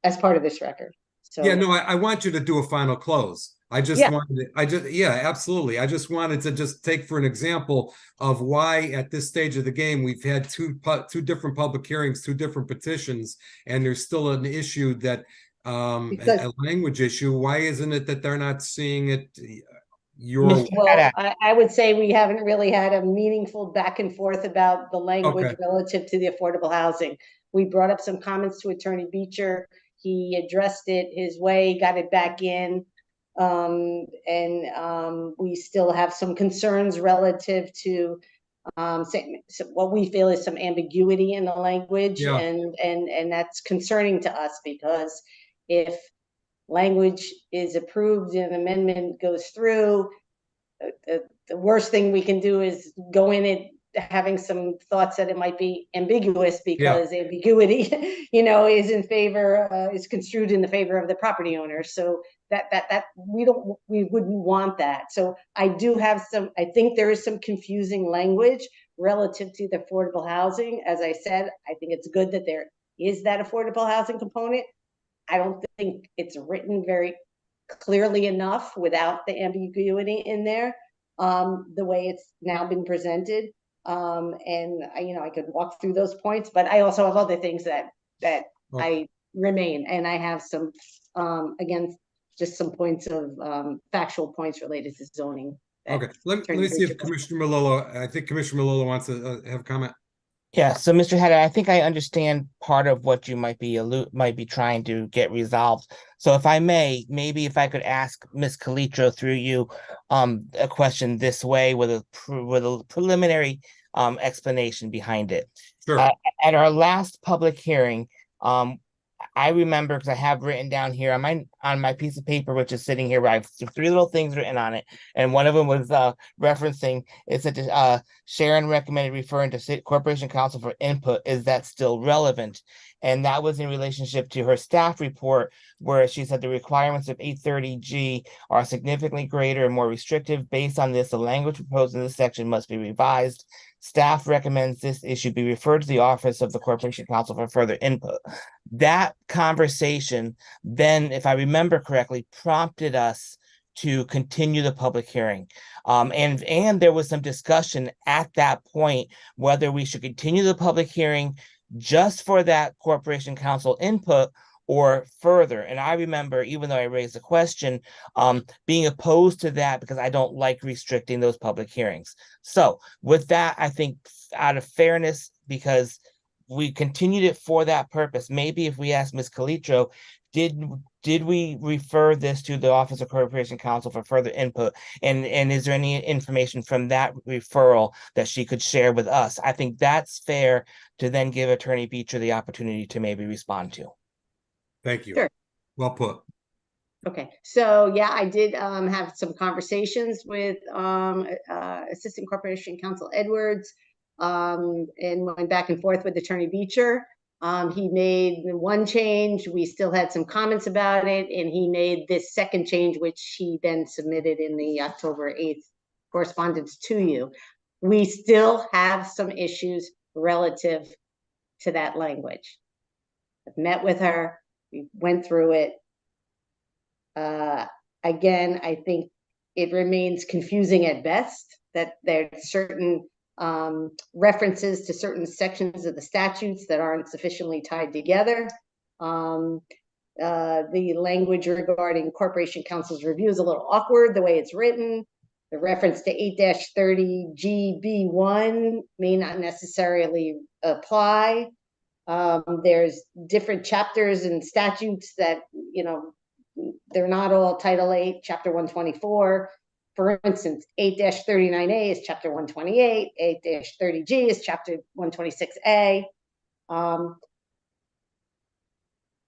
as part of this record. So
yeah, no, I want you to do a final close. Yeah, absolutely. I just wanted to just take for an example of why at this stage of the game, we've had two different public hearings, 2 different petitions, and there's still an issue that a language issue. Why isn't it that they're not seeing it
well, I would say we haven't really had a meaningful back and forth about the language relative to the affordable housing. We brought up some comments to Attorney Beecher. He addressed it his way, got it back in. We still have some concerns relative to what we feel is some ambiguity in the language.
Yeah.
And that's concerning to us, because if language is approved and an amendment goes through, the worst thing we can do is go in it having some thoughts that it might be ambiguous, because ambiguity, is construed in the favor of the property owner. So that we wouldn't want that. So I think there is some confusing language relative to the affordable housing. As I said, I think it's good that there is that affordable housing component. I don't think it's written very clearly enough without the ambiguity in there, the way it's now been presented. I could walk through those points, but I also have other things that I remain, and I have some, again, just some points of factual points related to zoning. that
Okay, let
Attorney
me see if
Beecher-
Commissioner Malolo, I think Commissioner Malolo wants to have a comment.
Yeah, so Mr. Haddad, I think I understand part of what you might be trying to get resolved. So if I may, maybe if I could ask Ms. Calitro through you, a question this way with a preliminary explanation behind it.
Sure.
At our last public hearing, I remember, because I have written down here on my piece of paper, which is sitting here, where I have three little things written on it, and one of them was referencing, it said Sharon recommended referring to State Corporation Counsel for input. Is that still relevant? And that was in relationship to her staff report, where she said the requirements of 830G are significantly greater and more restrictive. Based on this, the language proposed in this section must be revised. Staff recommends this issue be referred to the Office of the Corporation Counsel for further input. That conversation then, if I remember correctly, prompted us to continue the public hearing. And there was some discussion at that point whether we should continue the public hearing just for that Corporation Counsel input or further. And I remember, even though I raised the question, being opposed to that because I don't like restricting those public hearings. So with that, I think out of fairness, because we continued it for that purpose, maybe if we ask Ms. Calitro, did we refer this to the Office of Corporation Counsel for further input? And is there any information from that referral that she could share with us? I think that's fair to then give Attorney Beecher the opportunity to maybe respond to.
Thank you.
Sure.
Well put.
Okay, so yeah, I did have some conversations with Assistant Corporation Counsel Edwards, and went back and forth with Attorney Beecher. He made one change. We still had some comments about it, and he made this second change, which he then submitted in the October 8th correspondence to you. We still have some issues relative to that language. I've met with her. We went through it. Again, I think it remains confusing at best that there's certain references to certain sections of the statutes that aren't sufficiently tied together. The language regarding Corporation Counsel's review is a little awkward, the way it's written. The reference to 8-30GB1 may not necessarily apply. There's different chapters and statutes that, they're not all Title 8, Chapter 124. For instance, 8-39A is Chapter 128, 8-30G is Chapter 126A.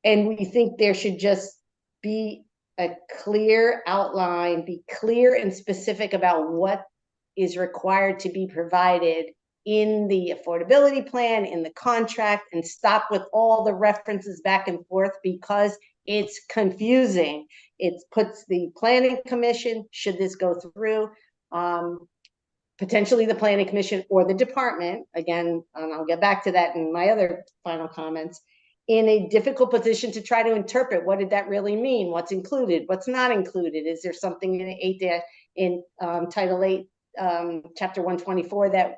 And we think there should just be a clear outline, be clear and specific about what is required to be provided in the affordability plan, in the contract, and stop with all the references back and forth, because it's confusing. It puts the planning commission, should this go through, potentially the planning commission or the department, again, and I'll get back to that in my other final comments, in a difficult position to try to interpret what did that really mean, what's included, what's not included. Is there something in Title 8, Chapter 124 that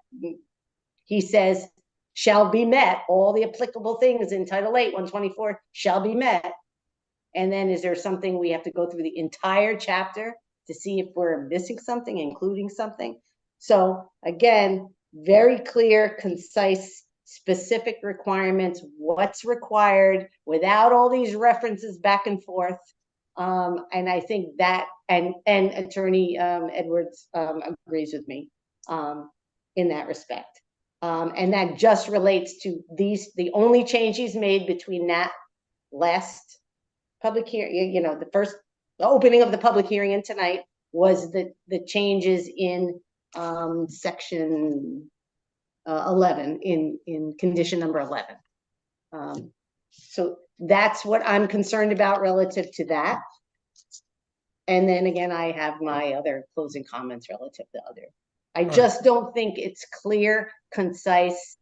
he says shall be met, all the applicable things in Title 8, 124 shall be met. And then is there something we have to go through the entire chapter to see if we're missing something, including something? So again, very clear, concise, specific requirements, what's required without all these references back and forth. And I think that, and Attorney Edwards agrees with me in that respect. And that just relates to the only change he's made between that last public hearing, the opening of the public hearing and tonight was the changes in section 11, in condition number 11. So that's what I'm concerned about relative to that. And then again, I have my other closing comments relative to other. I just don't think it's clear, concise,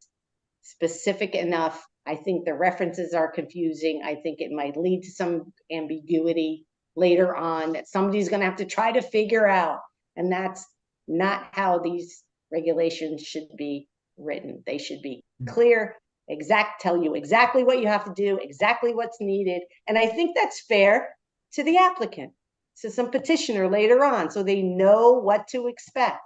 specific enough. I think the references are confusing. I think it might lead to some ambiguity later on that somebody's going to have to try to figure out. And that's not how these regulations should be written. They should be clear, tell you exactly what you have to do, exactly what's needed. And I think that's fair to the applicant. to some petitioner later on, so they know what to expect.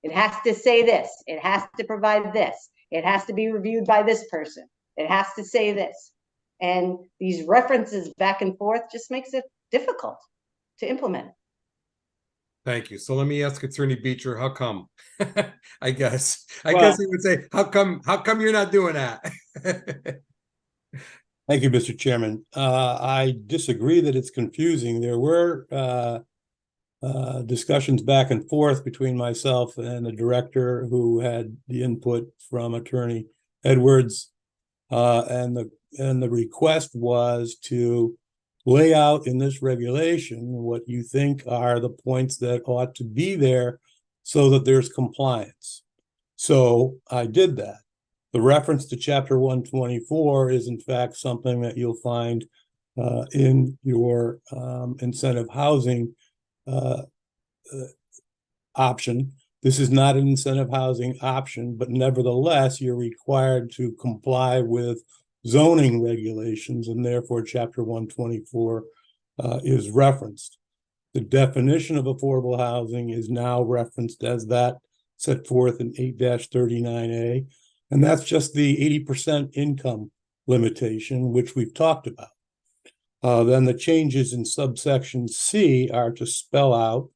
It has to say this, it has to provide this, it has to be reviewed by this person, it has to say this. And these references back and forth just makes it difficult to implement.
Thank you. So let me ask Attorney Beecher, how come? I guess
Well-
he would say, how come you're not doing that?
Thank you, Mr. Chairman. I disagree that it's confusing. There were discussions back and forth between myself and the director who had the input from Attorney Edwards. And the request was to lay out in this regulation what you think are the points that ought to be there so that there's compliance. So I did that. The reference to Chapter 124 is in fact something that you'll find in your incentive housing option. This is not an incentive housing option, but nevertheless, you're required to comply with zoning regulations, and therefore Chapter 124 is referenced. The definition of affordable housing is now referenced as that set forth in 8-39A, and that's just the 80% income limitation, which we've talked about. Then the changes in subsection C are to spell out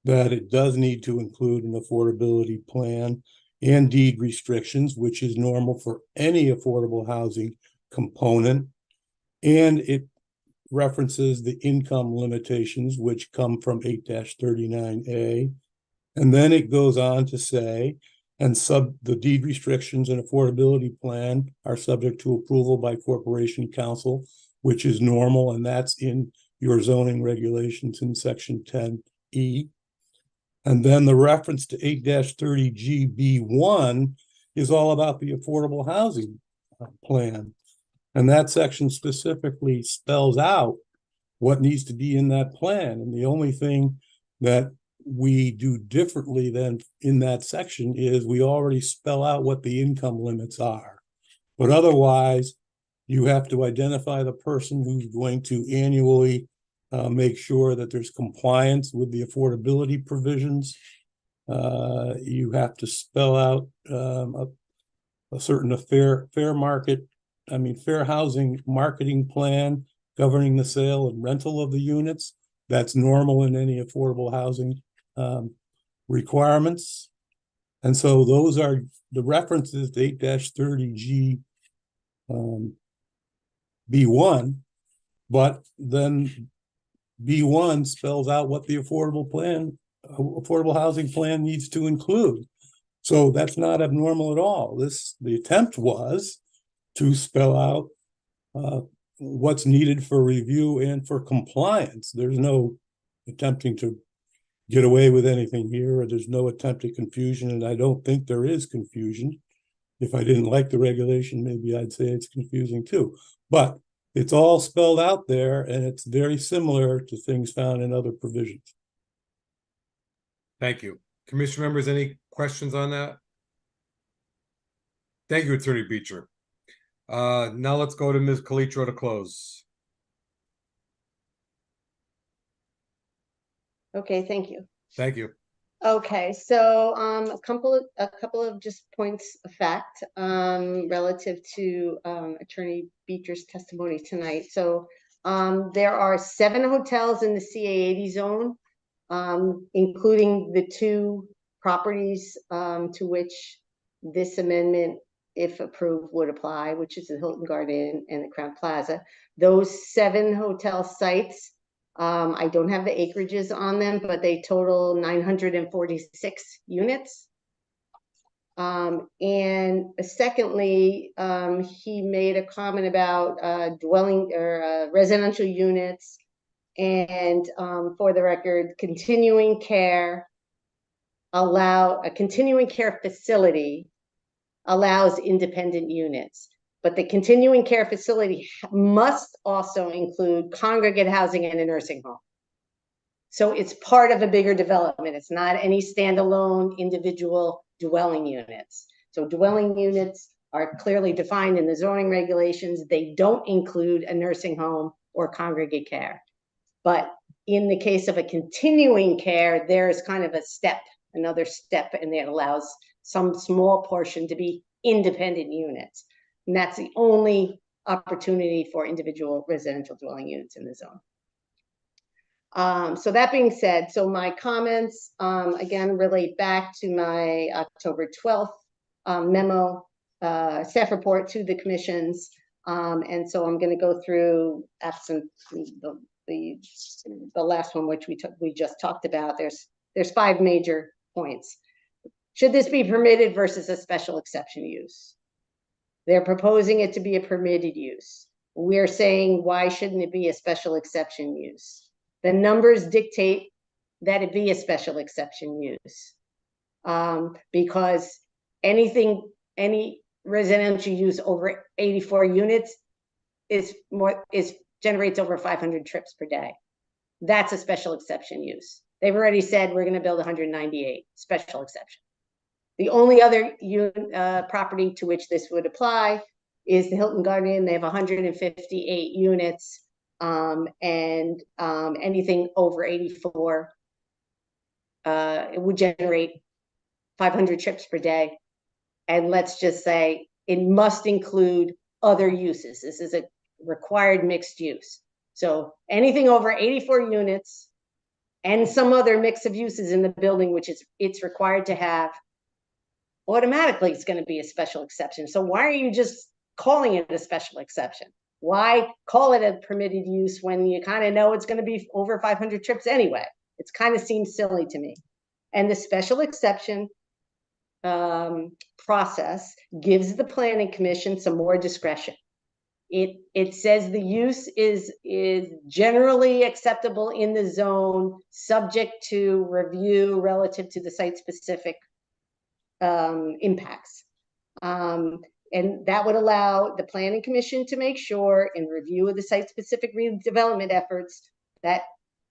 that it does need to include an affordability plan and deed restrictions, which is normal for any affordable housing component. And it references the income limitations, which come from 8-39A. And then it goes on to say, the deed restrictions and affordability plan are subject to approval by Corporation Council, which is normal, and that's in your zoning regulations in section 10E. And then the reference to 8-30GB1 is all about the affordable housing plan. And that section specifically spells out what needs to be in that plan. And the only thing that we do differently than in that section is we already spell out what the income limits are. But otherwise, you have to identify the person who's going to annually make sure that there's compliance with the affordability provisions. You have to spell out a certain fair housing marketing plan governing the sale and rental of the units. That's normal in any affordable housing requirements. And so those are the references to 8-30G B1, but then B1 spells out what the affordable housing plan needs to include. So that's not abnormal at all. The attempt was to spell out what's needed for review and for compliance. There's no attempting to get away with anything here, or there's no attempt at confusion, and I don't think there is confusion. If I didn't like the regulation, maybe I'd say it's confusing too. But it's all spelled out there, and it's very similar to things found in other provisions.
Thank you. Commission members, any questions on that? Thank you, Attorney Beecher. Now let's go to Ms. Calitro to close.
Okay, thank you.
Thank you.
Okay, so a couple of just points of fact relative to Attorney Beecher's testimony tonight. So there are 7 hotels in the CA80 zone, including the 2 properties to which this amendment, if approved, would apply, which is the Hilton Garden and the Crown Plaza. Those 7 hotel sites, I don't have the acreages on them, but they total 946 units. And secondly, he made a comment about dwelling or residential units, and for the record, continuing care facility allows independent units. But the continuing care facility must also include congregate housing and a nursing home. So it's part of a bigger development. It's not any standalone individual dwelling units. So dwelling units are clearly defined in the zoning regulations. They don't include a nursing home or congregate care. But In the case of a continuing care, there's kind of a step, another step, and it allows some small portion to be independent units. And that's the only opportunity for individual residential dwelling units in the zone. So that being said, so my comments, again, relate back to my October 12th memo, staff report to the commissions. And so I'm going to go through, absent the last one, which we just talked about. There's 5 major points. Should this be permitted versus a special exception use? They're proposing it to be a permitted use. We're saying, why shouldn't it be a special exception use? The numbers dictate that it be a special exception use. Because any residential use over 84 units generates over 500 trips per day. That's a special exception use. They've already said we're going to build 198, special exception. The only other property to which this would apply is the Hilton Garden Inn. They have 158 units, and anything over 84 it would generate 500 trips per day. And let's just say it must include other uses. This is a required mixed use. So anything over 84 units and some other mix of uses in the building, which it's required to have, automatically it's going to be a special exception. So why are you just calling it a special exception? Why call it a permitted use when you kind of know it's going to be over 500 trips anyway? It's kind of seems silly to me. And the special exception process gives the planning commission some more discretion. It says the use is generally acceptable in the zone, subject to review relative to the site-specific impacts. And that would allow the planning commission to make sure, in review of the site-specific redevelopment efforts, that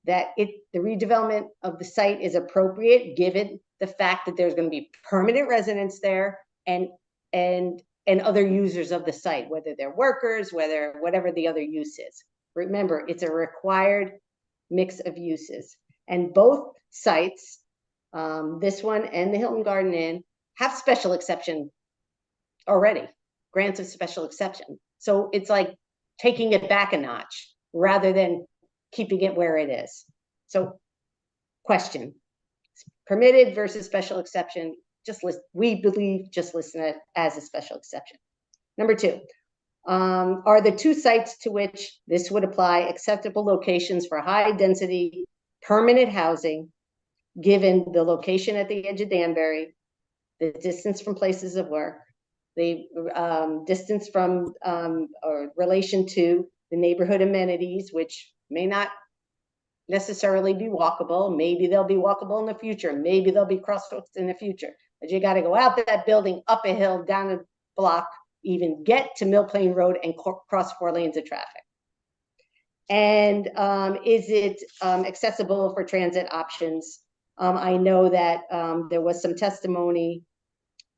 the redevelopment of the site is appropriate, given the fact that there's going to be permanent residents there and other users of the site, whether they're workers, whatever the other use is. Remember, it's a required mix of uses. And both sites, this one and the Hilton Garden Inn, have special exception already, grants of special exception. So it's like taking it back a notch rather than keeping it where it is. So question, permitted versus special exception, we believe just listen it as a special exception. Number 2, are the 2 sites to which this would apply acceptable locations for high density permanent housing, given the location at the edge of Danbury, the distance from places of work, the distance from or relation to the neighborhood amenities, which may not necessarily be walkable. Maybe they'll be walkable in the future. Maybe they'll be crosswalks in the future. But you got to go out that building, up a hill, down a block, even get to Mill Plain Road and cross 4 lanes of traffic. And is it accessible for transit options? I know that there was some testimony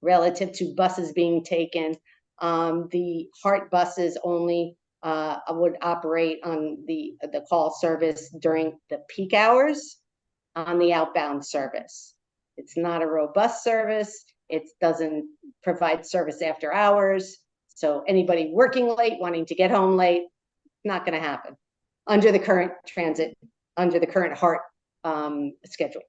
relative to buses being taken. The Heart buses only would operate on the call service during the peak hours on the outbound service. It's not a robust service. It doesn't provide service after hours. So anybody working late, wanting to get home late, not going to happen under the current transit, under the current Heart schedule.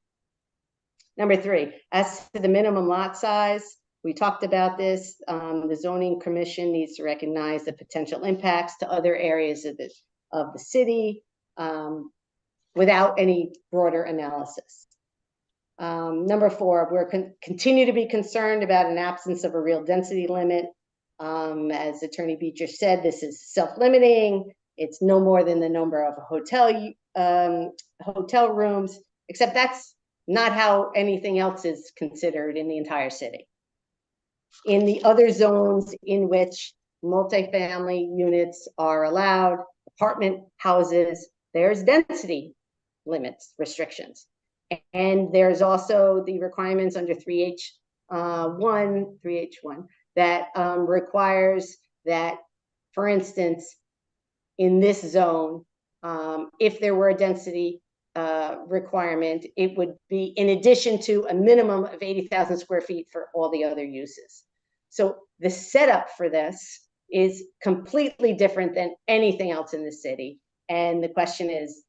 Number 3, as to the minimum lot size, we talked about this. The zoning commission needs to recognize the potential impacts to other areas of the city without any broader analysis. Number 4, we're continue to be concerned about an absence of a real density limit. As Attorney Beecher said, this is self-limiting. It's no more than the number of hotel rooms, except that's not how anything else is considered in the entire city. In the other zones in which multifamily units are allowed, apartment houses, there's density limits, restrictions. And there's also the requirements under 3H1 that requires that, for instance, in this zone, if there were a density requirement, it would be in addition to a minimum of 80,000 square feet for all the other uses. So the setup for this is completely different than anything else in the city. And the question is,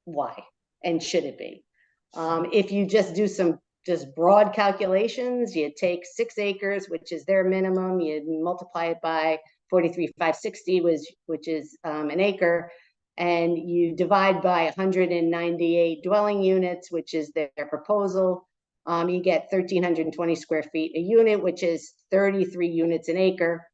why? And should it be? If you just do some just broad calculations, you take 6 acres, which is their minimum, you multiply it by 43,560, which is an acre, and you divide by 198 dwelling units, which is their proposal, you get 1,320 square feet a unit, which is 33 units an acre.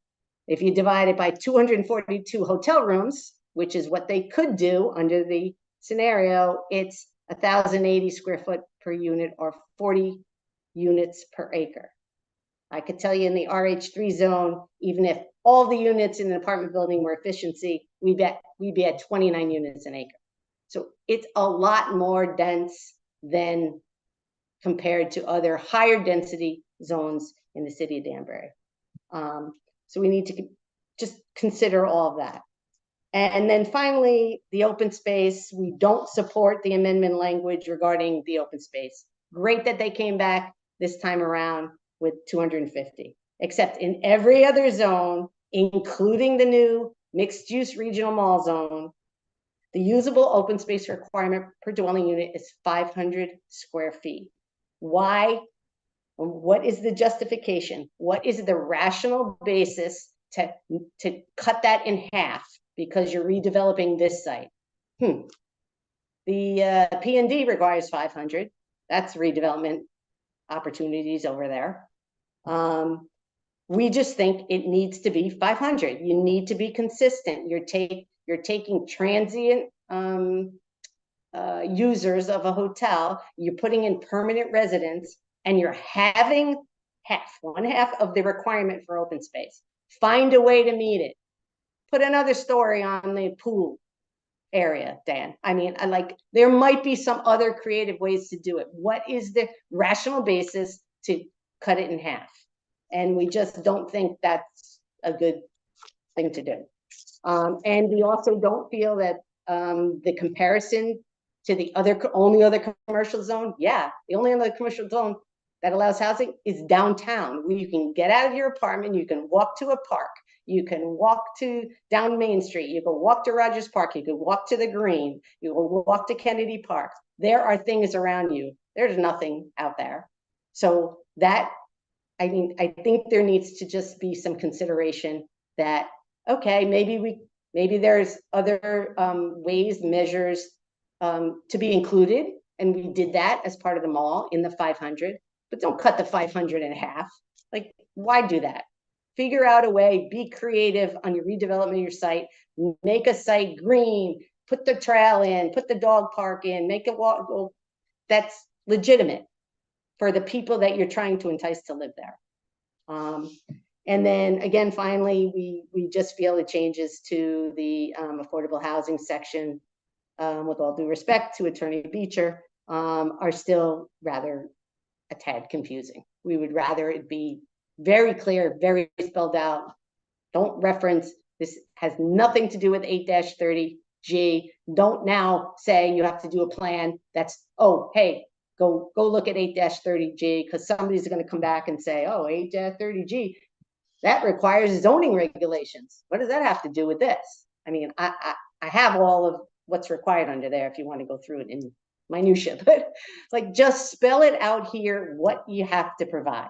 If you divide it by 242 hotel rooms, which is what they could do under the scenario, it's 1,080 square foot per unit, or 40 units per acre. I could tell you in the RH3 zone, even if all the units in an apartment building were efficiency, we'd be at 29 units an acre. So it's a lot more dense than compared to other higher density zones in the city of Danbury. So we need to just consider all of that. And then finally, the open space, we don't support the amendment language regarding the open space. Great that they came back this time around with 250, except in every other zone, including the new mixed use regional mall zone, the usable open space requirement per dwelling unit is 500 square feet. Why? What is the justification? What is the rational basis to cut that in half because you're redeveloping this site? The P&D requires 500. That's redevelopment opportunities over there. We just think it needs to be 500. You need to be consistent. You're taking transient users of a hotel, you're putting in permanent residents, and you're having one half of the requirement for open space. Find a way to meet it. Put another story on the pool area, Dan. I mean, there might be some other creative ways to do it. What is the rational basis to cut it in half? And we just don't think that's a good thing to do. And we also don't feel that the comparison to the only other commercial zone, the only other commercial zone that allows housing is downtown, where you can get out of your apartment, you can walk to a park, you can walk down Main Street, you can walk to Rogers Park, you can walk to the Green, you will walk to Kennedy Park. There are things around you. There's nothing out there. So that, I mean, I think there needs to just be some consideration that, okay, maybe there's other ways, measures to be included. And we did that as part of the mall in the 500, but don't cut the 500 in half. Like, why do that? Figure out a way, be creative on your redevelopment of your site, make a site green, put the trail in, put the dog park in, make it walk that's legitimate for the people that you're trying to entice to live there. And then again, finally, we just feel the changes to the affordable housing section, with all due respect to Attorney Beecher, are still rather a tad confusing. We would rather it be very clear, very spelled out. Don't reference, this has nothing to do with 8-30G. Don't now say you have to do a plan that's, oh, hey, go look at 8-30G, because somebody's going to come back and say, oh, 8-30G, that requires zoning regulations. What does that have to do with this? I mean, I have all of what's required under there if you want to go through it in minutia, but it's like, just spell it out here what you have to provide.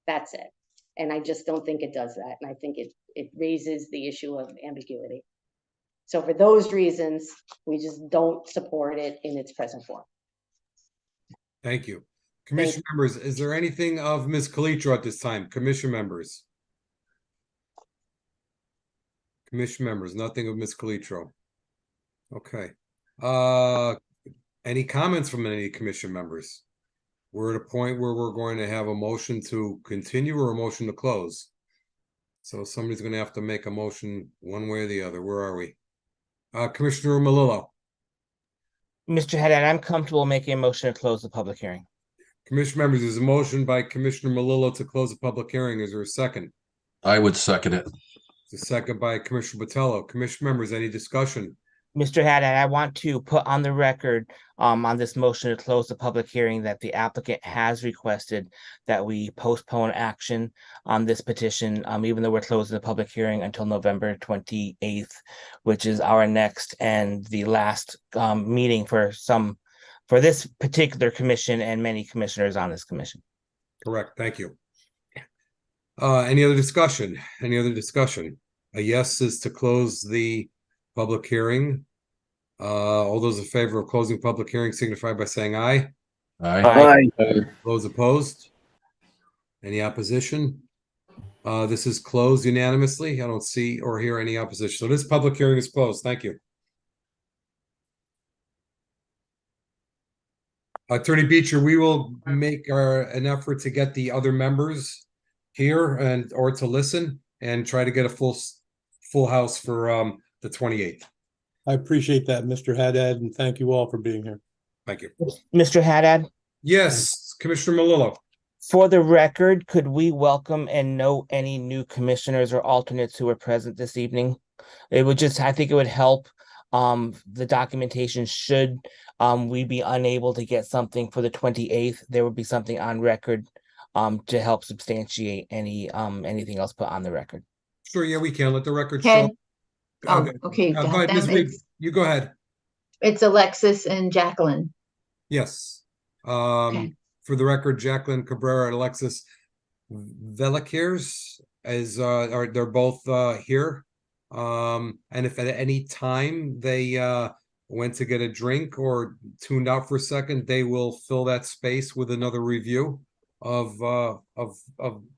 That's it. And I just don't think it does that. And I think it raises the issue of ambiguity. So for those reasons, we just don't support it in its present form.
Thank you. Commission members, is there anything of Ms. Calitro at this time? Commission members? Commission members, nothing of Ms. Calitro. Okay. Any comments from any commission members? We're at a point where we're going to have a motion to continue or a motion to close. So somebody's going to have to make a motion one way or the other. Where are we? Commissioner Melillo.
Mr. Haddad, I'm comfortable making a motion to close the public hearing.
Commission members, there's a motion by Commissioner Melillo to close the public hearing. Is there a second?
I would second it.
It's a second by Commissioner Botello. Commission members, any discussion
Mr. Haddad, I want to put on the record, on this motion to close the public hearing, that the applicant has requested that we postpone action on this petition, even though we're closing the public hearing until November 28th, which is our next and the last, meeting for this particular commission and many commissioners on this commission.
Correct, thank you. Any other discussion? Any other discussion? A yes is to close the public hearing. All those in favor of closing public hearing signify by saying aye.
Aye.
Those opposed? Any opposition? This is closed unanimously. I don't see or hear any opposition. So this public hearing is closed. Thank you. Attorney Beecher, we will make an effort to get the other members here or to listen and try to get a full house for the 28th.
I appreciate that, Mr. Haddad, and thank you all for being here.
Thank you.
Mr. Haddad?
Yes, Commissioner Malillo.
For the record, could we welcome and note any new commissioners or alternates who are present this evening? It would I think it would help the documentation should we be unable to get something for the 28th. There would be something on record to help substantiate anything else put on the record.
Sure, yeah, we can. Let the record
Ken?
show.
Oh, okay.
Go ahead, Ms. Reed, you go ahead.
It's Alexis and Jacqueline.
Yes.
Okay.
For the record, Jacqueline Cabrera and Alexis Velikiers they're both here. And if at any time they went to get a drink or tuned out for a second, they will fill that space with another review of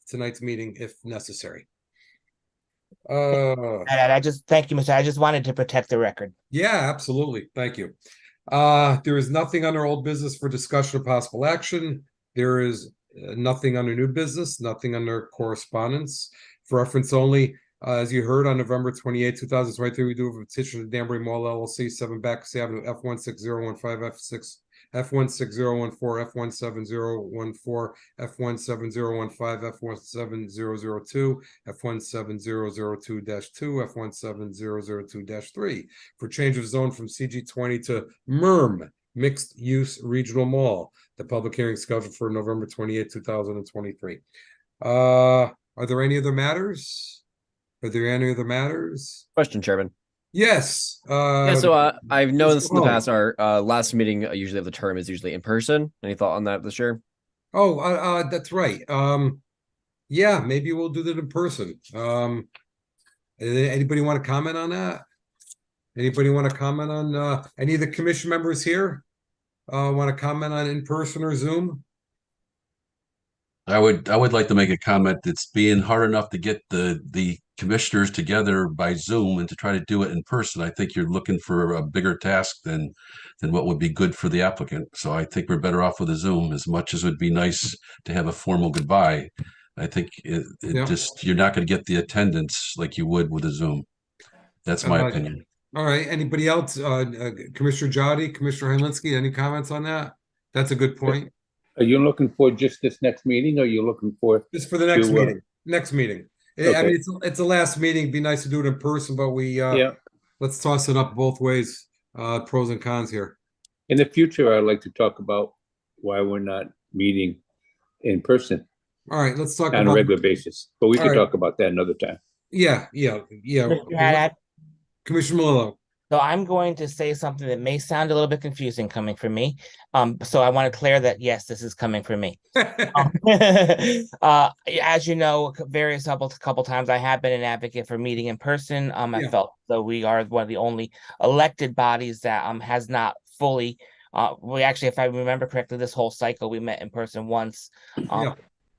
tonight's meeting if necessary.
I just thank you, Mr. I just wanted to protect the record.
Yeah, absolutely. Thank you. There is nothing under old business for discussion of possible action. There is nothing under new business, nothing under correspondence. For reference only, as you heard on November 28, 2023, we do have a petition to Danbury Mall LLC, 7 Bacchus Avenue, F16015, F16014, F17014, F17015, F17002, F17002-2, F17002-3 for change of zone from CG20 to MIRM, Mixed Use Regional Mall. The public hearing is scheduled for November 28, 2023. Are there any other matters? Are there any other matters?
Question, Chairman.
Yes.
So I've noticed in the
oh.
past our last meeting usually of the term is usually in person. Any thought on that this year?
Oh, that's right. Yeah, maybe we'll do that in person. Anybody want to comment on that? Anybody want to comment on any of the commission members here? Want to comment on in person or Zoom?
I would like to make a comment. It's being hard enough to get the commissioners together by Zoom and to try to do it in person. I think you're looking for a bigger task than what would be good for the applicant. So I think we're better off with a Zoom, as much as it would be nice to have a formal goodbye. I think just you're not going to get the attendance like you would with a Zoom. That's my opinion.
All right. Anybody else? Commissioner Jowdy, Commissioner Helinski, any comments on that? That's a good point.
Are you looking for just this next meeting, or are you looking for?
Just for the next meeting. Next meeting.
Okay.
I mean, it's the last meeting. It'd be nice to do it in person, but let's toss it up both ways. Pros and cons here.
In the future, I'd like to talk about why we're not meeting in person.
All right, let's talk
on
about
a regular basis, but we can
right.
talk about that another time.
Yeah. Commissioner Malillo.
So I'm going to say something that may sound a little bit confusing coming from me. So I want to clear that, yes, this is coming from me. As you know, couple times I have been an advocate for meeting in person. I felt that we are one of the only elected bodies that has not fully. We actually, if I remember correctly, this whole cycle we met in person once.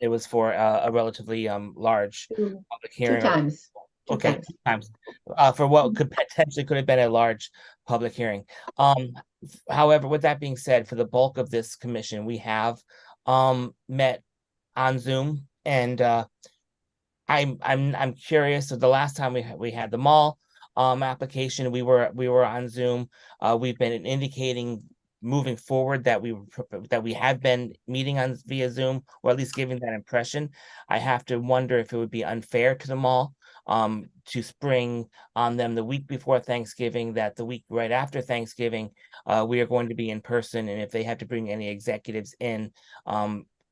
It was for a relatively large public hearing.
2 times.
Okay, 2 times for what could have been a large public hearing. However, with that being said, for the bulk of this commission, we have met on Zoom, and I'm curious. So the last time we had the mall application, we were on Zoom. We've been indicating moving forward that we have been meeting on via Zoom, or at least giving that impression. I have to wonder if it would be unfair to the mall to spring on them the week before Thanksgiving, that the week right after Thanksgiving, we are going to be in person. And if they have to bring any executives in,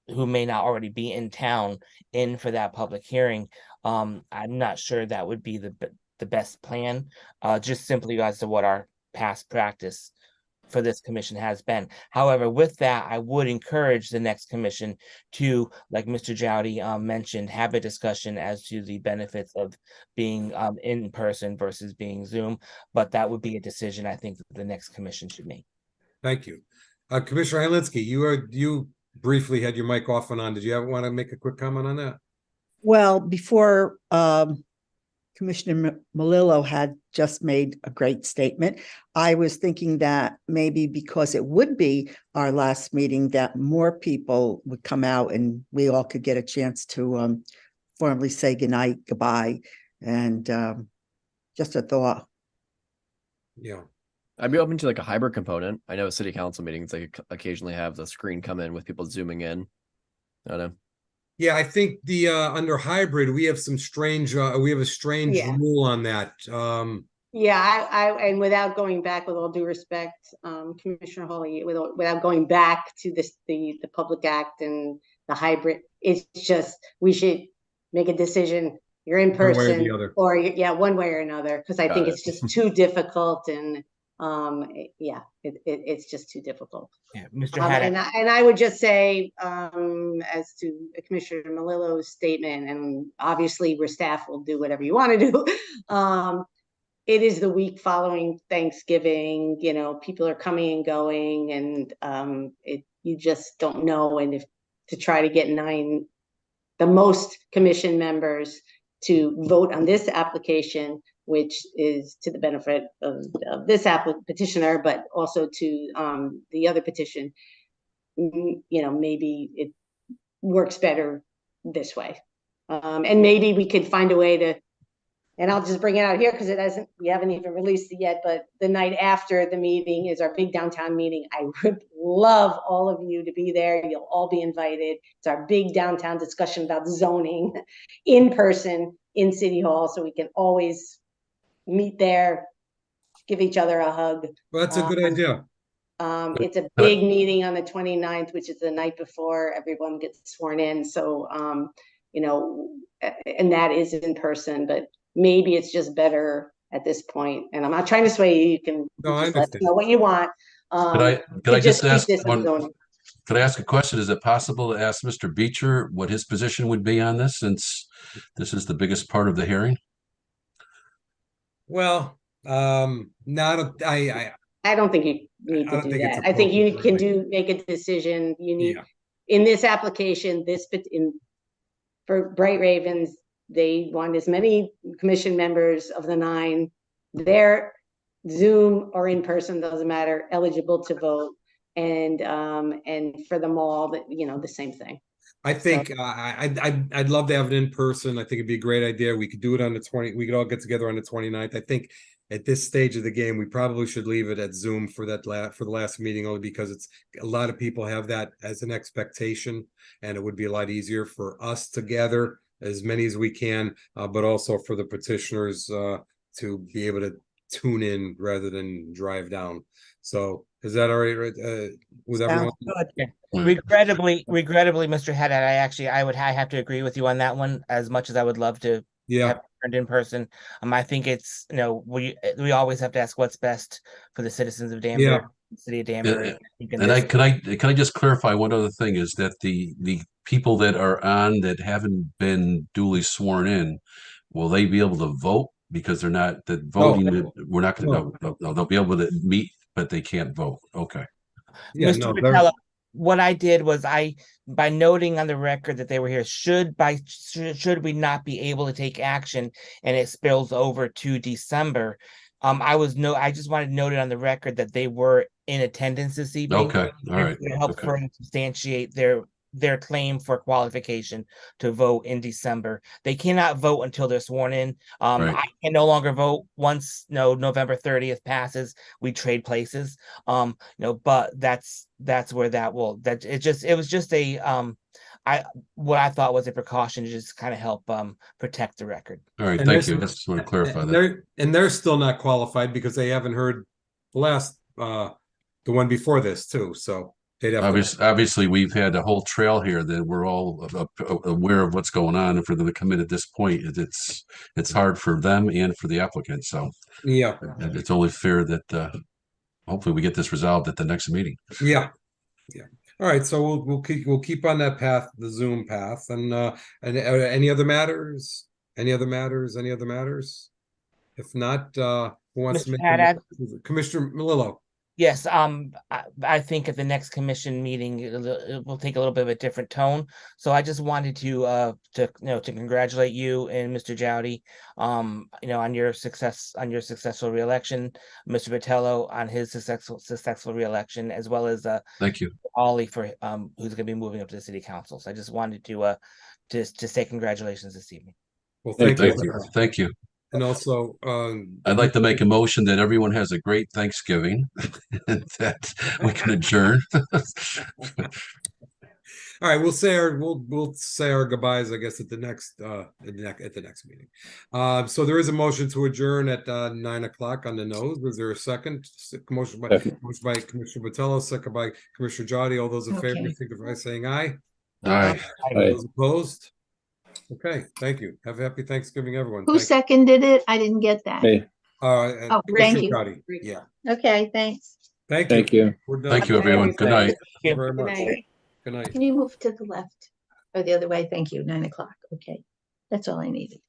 who may not already be in town in for that public hearing, I'm not sure that would be the best plan, just simply as to what our past practice for this commission has been. However, with that, I would encourage the next commission to, like Mr. Jowdy mentioned, have a discussion as to the benefits of being in person versus being Zoom. But that would be a decision I think that the next commission should make.
Thank you. Commissioner Helinski, you briefly had your mic off and on. Did you want to make a quick comment on that?
Well, before Commissioner Melillo had just made a great statement, I was thinking that maybe because it would be our last meeting, that more people would come out and we all could get a chance to formally say goodnight, goodbye, and just a thought.
Yeah.
I'd be open to like a hybrid component. I know city council meetings, they occasionally have the screen come in with people zooming in. I don't know.
Yeah, I think the under hybrid, we have some strange
Yeah.
rule on that.
Yeah, and without going back, with all due respect, Commissioner Hawley, without going back to the Public Act and the hybrid, it's just, we should make a decision. You're in
One way or
person,
the other.
or yeah, one way or another, because I think it's just too difficult, and it's just too difficult.
Yeah, Mr. Haddad.
And I would just say, as to Commissioner Melillo's statement, and obviously where staff will do whatever you want to do. It is the week following Thanksgiving, you know, people are coming and going, and you just don't know. And if to try to get the most commission members to vote on this application, which is to the benefit of this petitioner, but also to the other petition, you know, maybe it works better this way. And maybe we could find a way to, and I'll just bring it out here because we haven't even released it yet, but the night after the meeting is our big downtown meeting. I would love all of you to be there. You'll all be invited. It's our big downtown discussion about zoning in person in City Hall, so we can always meet there, give each other a hug.
Well, that's a good idea.
It's a big meeting on the 29th, which is the night before everyone gets sworn in. So, you know, and that is in person, but maybe it's just better at this point. And I'm not trying to sway you. You can just let me know what you want.
Could I just ask
one?
Could I ask a question? Is it possible to ask Mr. Beecher what his position would be on this, since this is the biggest part of the hearing?
Well, I
don't think you need to do that. I think you can make a decision. You need in this application, for Bright Ravens, they want as many commission members of the 9. They're Zoom or in person, doesn't matter, eligible to vote. And for them all, that, you know, the same thing.
I think I'd love to have it in person. I think it'd be a great idea. We could do it on the 20th. We could all get together on the 29th. I think at this stage of the game, we probably should leave it at Zoom for the last meeting, only because it's a lot of people have that as an expectation, and it would be a lot easier for us to gather as many as we can, but also for the petitioners to be able to tune in rather than drive down. So is that all right? With everyone?
Yeah. Regrettably, Mr. Haddad, I have to agree with you on that one. As much as I would love to have turned in person, I think it's, you know, we always have to ask what's best for the citizens of Danbury, city of Danbury.
And can I just clarify one other thing, is that the people that are on that haven't been duly sworn in, will they be able to vote? Because they're not voting. We're not going to. No, they'll be able to meet, but they can't vote. Okay.
Yeah,
Mr. Vitella, what I did was by noting on the record that they were here, should we not be able to take action and it spills over to December, I just wanted to note it on the record that they were in attendance this evening.
Okay, all right.
To help further substantiate their their claim for qualification to vote in December. They cannot vote until they're sworn in.
Right.
I can no longer vote once November 30th passes. We trade places. But that's where it was just a what I thought was a precaution to just kind of help protect the record.
All right,
And
thank
this-
you. I just want to clarify
And
that.
they're still not qualified because they haven't heard the last, the one before this too, so they'd have to.
Obviously, we've had a whole trail here that we're all aware of what's going on, and for them to come in at this point, it's hard for them and for the applicant. So
Yeah,
it's only fair that hopefully we get this resolved at the next meeting.
yeah. All right, so we'll keep on that path, the Zoom path, and any other matters? Any other matters? If not, who wants to
Mr.
make?
Haddad?
Commissioner Melillo.
Yes, I think at the next commission meeting, it will take a little bit of a different tone. So I just wanted to congratulate you and Mr. Jowdy, on your successful reelection, Mr. Vitello on his successful reelection, as well as
Thank you.
Ollie for who's going to be moving up to the city council. So I just wanted to say congratulations this evening.
Well,
Thank you. Thank you.
And also,
I'd like to make a motion that everyone has a great Thanksgiving and that we can adjourn.
all right, we'll say our goodbyes, I guess, at the next meeting. So there is a motion to adjourn at 9 o'clock on the nose. Is there a second? Motion by Commissioner Botello, second by Commissioner Jowdy. All those in favor,
Okay.
signify by saying aye.
Aye.
Those opposed? Okay, thank you. Have a happy Thanksgiving, everyone.
Who
Thank-
seconded it? I didn't get that.
Hey,
and
Oh,
Commissioner
thank you.
Jowdy. Yeah,
Okay, thanks.
thank you.
thank you.
We're done.
Thank you, everyone. Good night.
Thank you very
Good
much.
night.
Good night.
Can you move to the left or the other way? Thank you. 9 o'clock. Okay. That's all I needed.